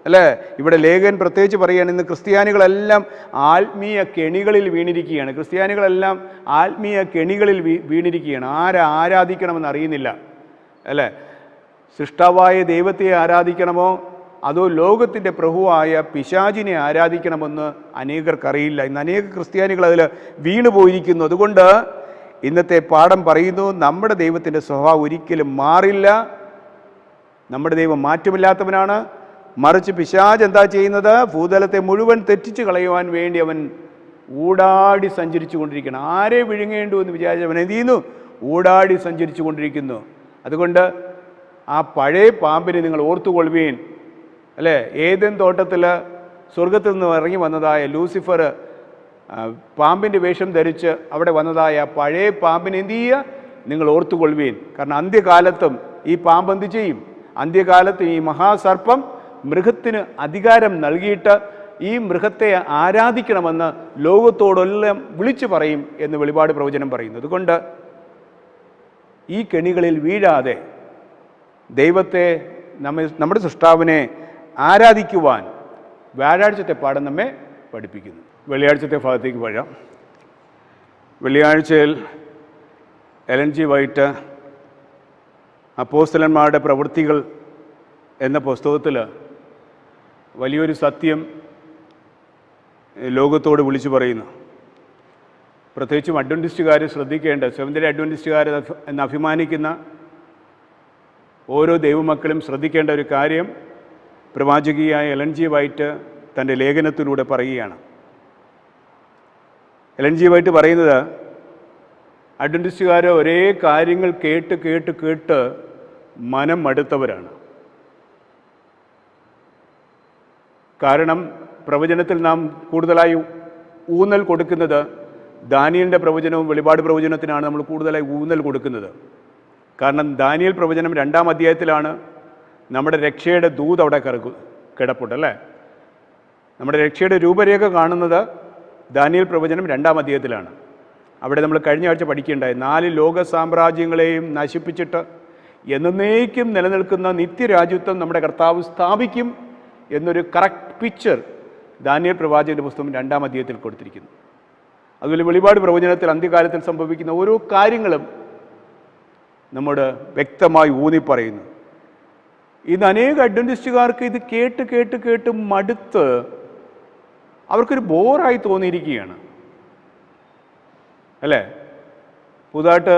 അല്ലേ? ഇവിടെ ലേഖകൻ പ്രത്യേകിച്ച് പറയുകയാണ്, ഇന്ന് ക്രിസ്ത്യാനികളെല്ലാം ആത്മീയ കെണികളിൽ വീണിരിക്കുകയാണ്. ക്രിസ്ത്യാനികളെല്ലാം ആത്മീയ കെണികളിൽ വീണിരിക്കുകയാണ്. ആരെ ആരാധിക്കണമെന്ന് അറിയുന്നില്ല, അല്ലേ? സൃഷ്ടാവായ ദൈവത്തെ ആരാധിക്കണമോ അതോ ലോകത്തിൻ്റെ പ്രഭുവായ പിശാചിനെ ആരാധിക്കണമെന്ന് അനേകർക്കറിയില്ല. ഇന്ന് അനേക ക്രിസ്ത്യാനികൾ അതിൽ വീണു പോയിരിക്കുന്നു. അതുകൊണ്ട് ഇന്നത്തെ പാഠം പറയുന്നു, നമ്മുടെ ദൈവത്തിൻ്റെ സ്വഭാവം ഒരിക്കലും മാറില്ല. നമ്മുടെ ദൈവം മാറ്റമില്ലാത്തവനാണ്. മറിച്ച് പിശാച് എന്താ ചെയ്യുന്നത്? ഭൂതലത്തെ മുഴുവൻ തെറ്റിച്ച് കളയുവാൻ വേണ്ടി അവൻ ഊടാടി സഞ്ചരിച്ചു കൊണ്ടിരിക്കണം. ആരെ വിഴുങ്ങേണ്ടു എന്ന് വിചാരിച്ച് അവൻ എന്ത് ചെയ്യുന്നു? ഊടാടി സഞ്ചരിച്ചു കൊണ്ടിരിക്കുന്നു. അതുകൊണ്ട് ആ പഴയ പാമ്പിനെ നിങ്ങൾ ഓർത്തുകൊള്ളുവീൻ, അല്ലേ? ഏദൻ തോട്ടത്തിൽ സ്വർഗത്തിൽ നിന്ന് ഇറങ്ങി വന്നതായ ലൂസിഫർ പാമ്പിൻ്റെ വേഷം ധരിച്ച് അവിടെ വന്നതായ പഴയ പാമ്പിനെ എന്ത് ചെയ്യുക? നിങ്ങൾ ഓർത്തുകൊള്ളുവീൻ. കാരണം അന്ത്യകാലത്തും ഈ പാമ്പ് എന്ത് ചെയ്യും? അന്ത്യകാലത്ത് ഈ മഹാസർപ്പം മൃഗത്തിന് അധികാരം നൽകിയിട്ട് ഈ മൃഗത്തെ ആരാധിക്കണമെന്ന് ലോകത്തോടെല്ലാം വിളിച്ചു പറയും എന്ന് വെളിപാട് പ്രവചനം പറയുന്നു. അതുകൊണ്ട് ഈ കെണികളിൽ വീഴാതെ ദൈവത്തെ നമ്മുടെ സൃഷ്ടാവിനെ ആരാധിക്കുവാൻ വ്യാഴാഴ്ചത്തെ പാഠം നമ്മെ പഠിപ്പിക്കുന്നു. വെള്ളിയാഴ്ചത്തെ ഭാഗത്തേക്ക് വരാം. വെള്ളിയാഴ്ചയിൽ എലൻ ജി വൈറ്റ് അപ്പോസ്തലന്മാരുടെ പ്രവൃത്തികൾ എന്ന പുസ്തകത്തിൽ വലിയൊരു സത്യം ലോകത്തോട് വിളിച്ചു പറയുന്നു. പ്രത്യേകിച്ചും അഡ്വൻറ്റിസ്റ്റുകാർ ശ്രദ്ധിക്കേണ്ട, സെവന്ത് ഡേ അഡ്വൻറ്റിസ്റ്റുകാർ എന്ന് അഭിമാനിക്കുന്ന ഓരോ ദൈവമക്കളും ശ്രദ്ധിക്കേണ്ട ഒരു കാര്യം പ്രവാചകിയായ എലൻ ജി വൈറ്റ് തൻ്റെ ലേഖനത്തിലൂടെ പറയുകയാണ്. എലൻ ജി വൈറ്റ് പറയുന്നത്, അഡ്വന്റിസ്റ്റുകാർ ഒരേ കാര്യങ്ങൾ കേട്ട് കേട്ട് കേട്ട് മനം മടുത്തവരാണ്. കാരണം പ്രവചനത്തിൽ നാം കൂടുതലായി ഊന്നൽ കൊടുക്കുന്നത് ദാനിയേലിൻ്റെ പ്രവചനവും വെളിപാട് പ്രവചനത്തിനാണ് നമ്മൾ കൂടുതലായി ഊന്നൽ കൊടുക്കുന്നത്. കാരണം ദാനിയേൽ പ്രവചനം 2-ാം അധ്യായത്തിലാണ് നമ്മുടെ രക്ഷയുടെ ദൂത് അവിടെ കിടപ്പുണ്ട് അല്ലേ. നമ്മുടെ രക്ഷയുടെ രൂപരേഖ കാണുന്നത് ദാനിയേൽ പ്രവചനം 2-ാം അധ്യായത്തിലാണ്. അവിടെ നമ്മൾ കഴിഞ്ഞ ആഴ്ച പഠിക്കുകയുണ്ടായി, 4 ലോക സാമ്രാജ്യങ്ങളെയും നശിപ്പിച്ചിട്ട് എന്നേക്കും നിലനിൽക്കുന്ന നിത്യരാജ്യത്വം നമ്മുടെ കർത്താവ് സ്ഥാപിക്കും എന്നൊരു കറക്റ്റ് പിക്ചർ ദാനിയേൽ പ്രവാചകൻ്റെ പുസ്തകം 2-ാം അധ്യായത്തിൽ കൊടുത്തിരിക്കുന്നു. അതുപോലെ വെളിപാട് പ്രവചനത്തിൽ അന്ത്യകാലത്തിൽ സംഭവിക്കുന്ന ഓരോ കാര്യങ്ങളും നമ്മോട് വ്യക്തമായി ഊന്നിപ്പറയുന്നു. ഇന്ന് അനേക അഡ്വന്റിസ്റ്റുകാർക്ക് ഇത് കേട്ട് കേട്ട് കേട്ട് മടുത്ത് അവർക്കൊരു ബോറായി തോന്നിയിരിക്കുകയാണ് അല്ലേ. പുതുതായിട്ട്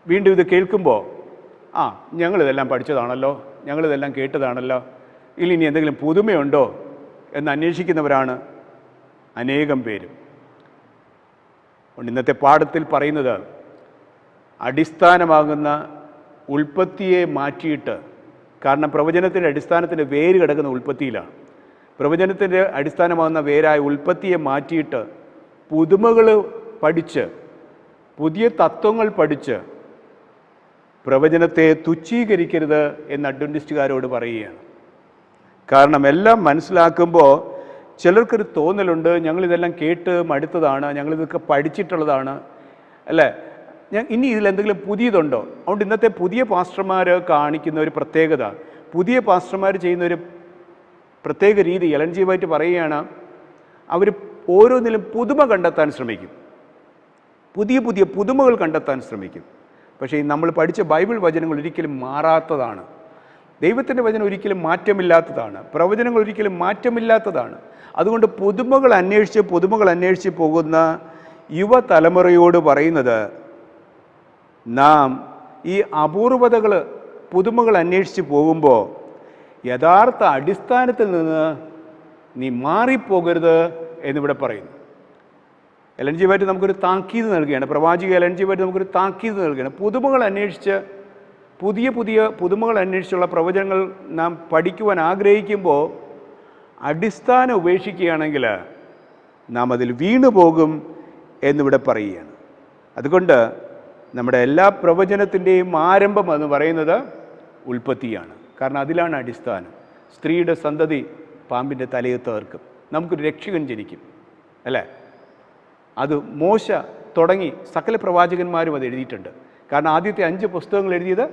വീണ്ടും ഇത് കേൾക്കുമ്പോൾ ഞങ്ങളിതെല്ലാം പഠിച്ചതാണല്ലോ, ഞങ്ങളിതെല്ലാം കേട്ടതാണല്ലോ, ഇനി എന്തെങ്കിലും പുതുമയുണ്ടോ എന്ന് അന്വേഷിക്കുന്നവരാണ് അനേകം പേരും. ഇന്നത്തെ പാഠത്തിൽ പറയുന്നത് അടിസ്ഥാനമാകുന്ന ഉൽപ്പത്തിയെ മാറ്റിയിട്ട്, കാരണം പ്രവചനത്തിൻ്റെ അടിസ്ഥാനത്തിൻ്റെ വേര് കിടക്കുന്ന ഉൽപ്പത്തിയിലാണ്. പ്രവചനത്തിൻ്റെ അടിസ്ഥാനമാകുന്ന വേരായ ഉൽപ്പത്തിയെ മാറ്റിയിട്ട് പുതുമകൾ പഠിച്ച്, പുതിയ തത്വങ്ങൾ പഠിച്ച് പ്രവചനത്തെ തുച്ഛീകരിക്കരുത് എന്ന് അഡ്വന്റിസ്റ്റുകാരോട് പറയുകയാണ്. കാരണം എല്ലാം മനസ്സിലാക്കുമ്പോൾ ചിലർക്കൊരു തോന്നലുണ്ട്, ഞങ്ങളിതെല്ലാം കേട്ട് മടുത്തതാണ്, ഞങ്ങളിതൊക്കെ പഠിച്ചിട്ടുള്ളതാണ് അല്ലേ, ഇനി ഇതിലെന്തെങ്കിലും പുതിയതുണ്ടോ. അതുകൊണ്ട് ഇന്നത്തെ പുതിയ പാസ്റ്റർമാർ കാണിക്കുന്ന ഒരു പ്രത്യേകത, പുതിയ പാസ്റ്റർമാർ ചെയ്യുന്ന ഒരു പ്രത്യേക രീതി, എലൻ ജി വൈറ്റ് പറയുകയാണ്, അവർ ഓരോന്നിലും പുതുമ കണ്ടെത്താൻ ശ്രമിക്കും, പുതിയ പുതിയ പുതുമകൾ കണ്ടെത്താൻ ശ്രമിക്കും. പക്ഷേ നമ്മൾ പഠിച്ച ബൈബിൾ വചനങ്ങൾ ഒരിക്കലും മാറാത്തതാണ്. ദൈവത്തിൻ്റെ വചനം ഒരിക്കലും മാറ്റമില്ലാത്തതാണ്. പ്രവചനങ്ങൾ ഒരിക്കലും മാറ്റമില്ലാത്തതാണ്. അതുകൊണ്ട് പുതുമകൾ അന്വേഷിച്ച് പോകുന്ന യുവതലമുറയോട് പറയുന്നത്, നാം ഈ അപൂർവതകൾ പുതുമകൾ അന്വേഷിച്ച് പോകുമ്പോൾ യഥാർത്ഥ അടിസ്ഥാനത്തിൽ നിന്ന് നീ മാറിപ്പോകരുത് എന്നിവിടെ പറയുന്നു. എലൻ ജി വൈറ്റ് നമുക്കൊരു താക്കീത് നൽകുകയാണ്. പ്രവാചക എലൻ ജി വൈറ്റ് നമുക്കൊരു താക്കീത് നൽകുകയാണ്. പുതുമകൾ അന്വേഷിച്ച്, പുതിയ പുതിയ പുതുമകൾ അന്വേഷിച്ചുള്ള പ്രവചനങ്ങൾ നാം പഠിക്കുവാൻ ആഗ്രഹിക്കുമ്പോൾ അടിസ്ഥാനം ഉപേക്ഷിക്കുകയാണെങ്കിൽ നാം അതിൽ വീണു പോകും എന്നിവിടെ പറയുകയാണ്. അതുകൊണ്ട് നമ്മുടെ എല്ലാ പ്രവചനത്തിൻ്റെയും ആരംഭം എന്ന് പറയുന്നത് ഉൽപ്പത്തിയാണ്. കാരണം അതിലാണ് അടിസ്ഥാനം. സ്ത്രീയുടെ സന്തതി പാമ്പിൻ്റെ തലയെ തകർക്കും, നമുക്കൊരു രക്ഷകൻ ജനിക്കും അല്ലേ. അത് മോശ തുടങ്ങി സകല പ്രവാചകന്മാരും അത് എഴുതിയിട്ടുണ്ട്. കാരണം ആദ്യത്തെ 5 പുസ്തകങ്ങൾ എഴുതിയത്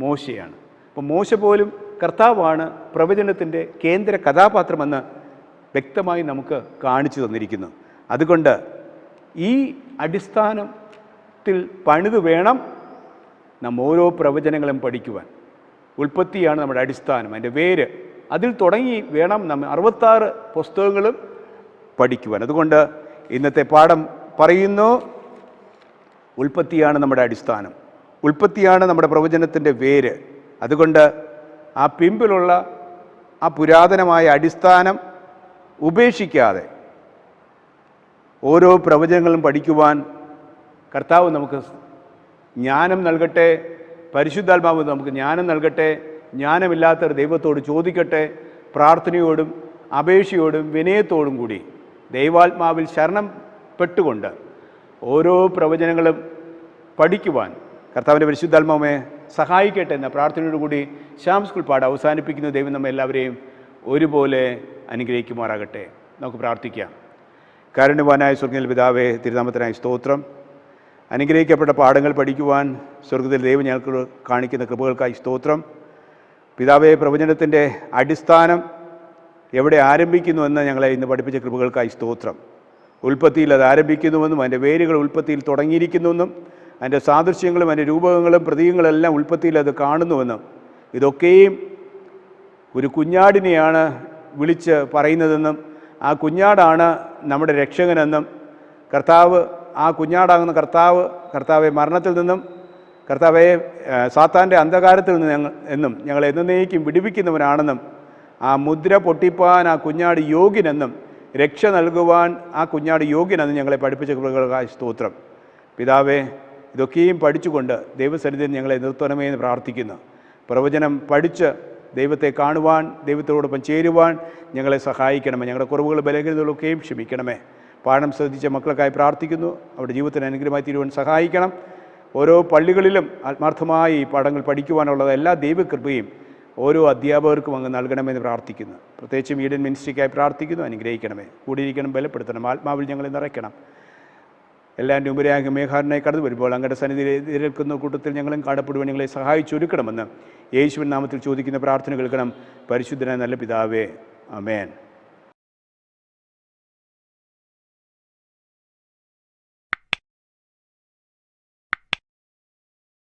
മോശയാണ്. അപ്പോൾ മോശ പോലും കർത്താവാണ് പ്രവചനത്തിൻ്റെ കേന്ദ്ര കഥാപാത്രമെന്ന് വ്യക്തമായി നമുക്ക് കാണിച്ചു തന്നിരിക്കുന്നു. അതുകൊണ്ട് ഈ അടിസ്ഥാനത്തിൽ പണിത് വേണം നാം ഓരോ പ്രവചനങ്ങളും പഠിക്കുവാൻ. ഉൽപ്പത്തിയാണ് നമ്മുടെ അടിസ്ഥാനം, അതിൻ്റെ വേര്. അതിൽ തുടങ്ങി വേണം നാം 66 പുസ്തകങ്ങളും പഠിക്കുവാൻ. അതുകൊണ്ട് ഇന്നത്തെ പാഠം പറയുന്നു, ഉൽപ്പത്തിയാണ് നമ്മുടെ അടിസ്ഥാനം, ഉൽപ്പത്തിയാണ് നമ്മുടെ പ്രവചനത്തിൻ്റെ വേര്. അതുകൊണ്ട് ആ പിമ്പിലുള്ള ആ പുരാതനമായ അടിസ്ഥാനം ഉപേക്ഷിക്കാതെ ഓരോ പ്രവചനങ്ങളും പഠിക്കുവാൻ കർത്താവ് നമുക്ക് ജ്ഞാനം നൽകട്ടെ. പരിശുദ്ധാത്മാവ് നമുക്ക് ജ്ഞാനം നൽകട്ടെ. ജ്ഞാനമില്ലാത്തവർ ദൈവത്തോട് ചോദിക്കട്ടെ. പ്രാർത്ഥനയോടും അപേക്ഷയോടും വിനയത്തോടും കൂടി ദൈവാത്മാവിൽ ശരണം പെട്ടുകൊണ്ട് ഓരോ പ്രവചനങ്ങളും പഠിക്കുവാൻ കർത്താവിൻ്റെ പരിശുദ്ധാത്മാവെ സഹായിക്കട്ടെ എന്ന പ്രാർത്ഥനയോടുകൂടി ശ്യാം സ്കൂൾ പാഠം അവസാനിപ്പിക്കുന്ന ദൈവം നമ്മെ എല്ലാവരെയും ഒരുപോലെ അനുഗ്രഹിക്കുമാറാകട്ടെ. നമുക്ക് പ്രാർത്ഥിക്കാം. കാരുണ്യവാനായ സ്വർഗ്ഗീയ പിതാവേ, തിരുനാമത്തിനായി സ്തോത്രം. അനുഗ്രഹിക്കപ്പെട്ട പാഠങ്ങൾ പഠിക്കുവാൻ സ്വർഗ്ഗത്തിൽ ദൈവം ഞങ്ങൾക്ക് കാണിക്കുന്ന കൃപകൾക്കായി സ്തോത്രം. പിതാവേ, പ്രവചനത്തിൻ്റെ അടിസ്ഥാനം എവിടെ ആരംഭിക്കുന്നുവെന്ന് ഞങ്ങളെ ഇന്ന് പഠിപ്പിച്ച കൃപകൾക്കായി സ്തോത്രം. ഉൽപ്പത്തിയിൽ അത് ആരംഭിക്കുന്നുവെന്നും അതിൻ്റെ വേരുകൾ ഉൽപ്പത്തിയിൽ തുടങ്ങിയിരിക്കുന്നുവെന്നും അതിൻ്റെ സാദൃശ്യങ്ങളും അതിൻ്റെ രൂപകങ്ങളും പ്രതീകങ്ങളെല്ലാം ഉൽപ്പത്തിയിൽ അത് കാണുന്നുവെന്നും ഇതൊക്കെയും ഒരു കുഞ്ഞാടിനെയാണ് വിളിച്ച് പറയുന്നതെന്നും ആ കുഞ്ഞാടാണ് നമ്മുടെ രക്ഷകനെന്നും കർത്താവ്, ആ കുഞ്ഞാടാകുന്ന കർത്താവെ മരണത്തിൽ നിന്നും കർത്താവെ, സാത്താൻ്റെ അന്ധകാരത്തിൽ എന്നും ഞങ്ങളെ എന്നേക്കും വിടുവിക്കുന്നവനാണെന്നും ആ മുദ്ര പൊട്ടിപ്പാൻ ആ കുഞ്ഞാട് യോഗ്യനെന്നും രക്ഷ നൽകുവാൻ ആ കുഞ്ഞാട് യോഗ്യനെന്നും ഞങ്ങളെ പഠിപ്പിച്ച കൃപകൾക്കായി സ്തോത്രം. പിതാവേ, ഇതൊക്കെയും പഠിച്ചുകൊണ്ട് ദൈവസന്നിധിയിൽ ഞങ്ങളെ നിർത്തണമേ എന്ന് പ്രാർത്ഥിക്കുന്നു. പ്രവചനം പഠിച്ച് ദൈവത്തെ കാണുവാൻ, ദൈവത്തോടൊപ്പം ചേരുവാൻ ഞങ്ങളെ സഹായിക്കണമേ. ഞങ്ങളുടെ കുറവുകൾ ബലഹീനതകളൊക്കെയും ക്ഷമിക്കണമേ. പാഠം ശ്രദ്ധിച്ച മക്കൾക്കായി പ്രാർത്ഥിക്കുന്നു. അവരുടെ ജീവിതത്തിന് അനുഗ്രഹമായി തീരുവാൻ സഹായിക്കണം. ഓരോ പള്ളികളിലും ആത്മാർത്ഥമായി ഈ പാഠങ്ങൾ പഠിക്കുവാനുള്ളത് എല്ലാ ദൈവകൃപയും ഓരോ അധ്യാപകർക്കും അങ്ങ് നൽകണമെന്ന് പ്രാർത്ഥിക്കുന്നു. പ്രത്യേകിച്ചും ഈഡൻ മിനിസ്ട്രിക്കായി പ്രാർത്ഥിക്കുന്നു. അനുഗ്രഹിക്കണമേ. കൂടിയിരിക്കണം, ബലപ്പെടുത്തണം, ആത്മാവിൽ ഞങ്ങളെ നിറയ്ക്കണം. എല്ലാവരുടെ ഉപരിയാകും മേഘാരനായി കടന്നു വരുമ്പോൾ അങ്ങയുടെ സന്നിധിയിൽ എതിരേൽക്കുന്ന കൂട്ടത്തിൽ ഞങ്ങളും കാണപ്പെടുവാൻ ഞങ്ങളെ സഹായിച്ചൊരുക്കണമെന്ന് യേശുവിൻ നാമത്തിൽ ചോദിക്കുന്ന പ്രാർത്ഥന കേൾക്കണം. പരിശുദ്ധനായ നല്ല പിതാവേ, ആമേൻ.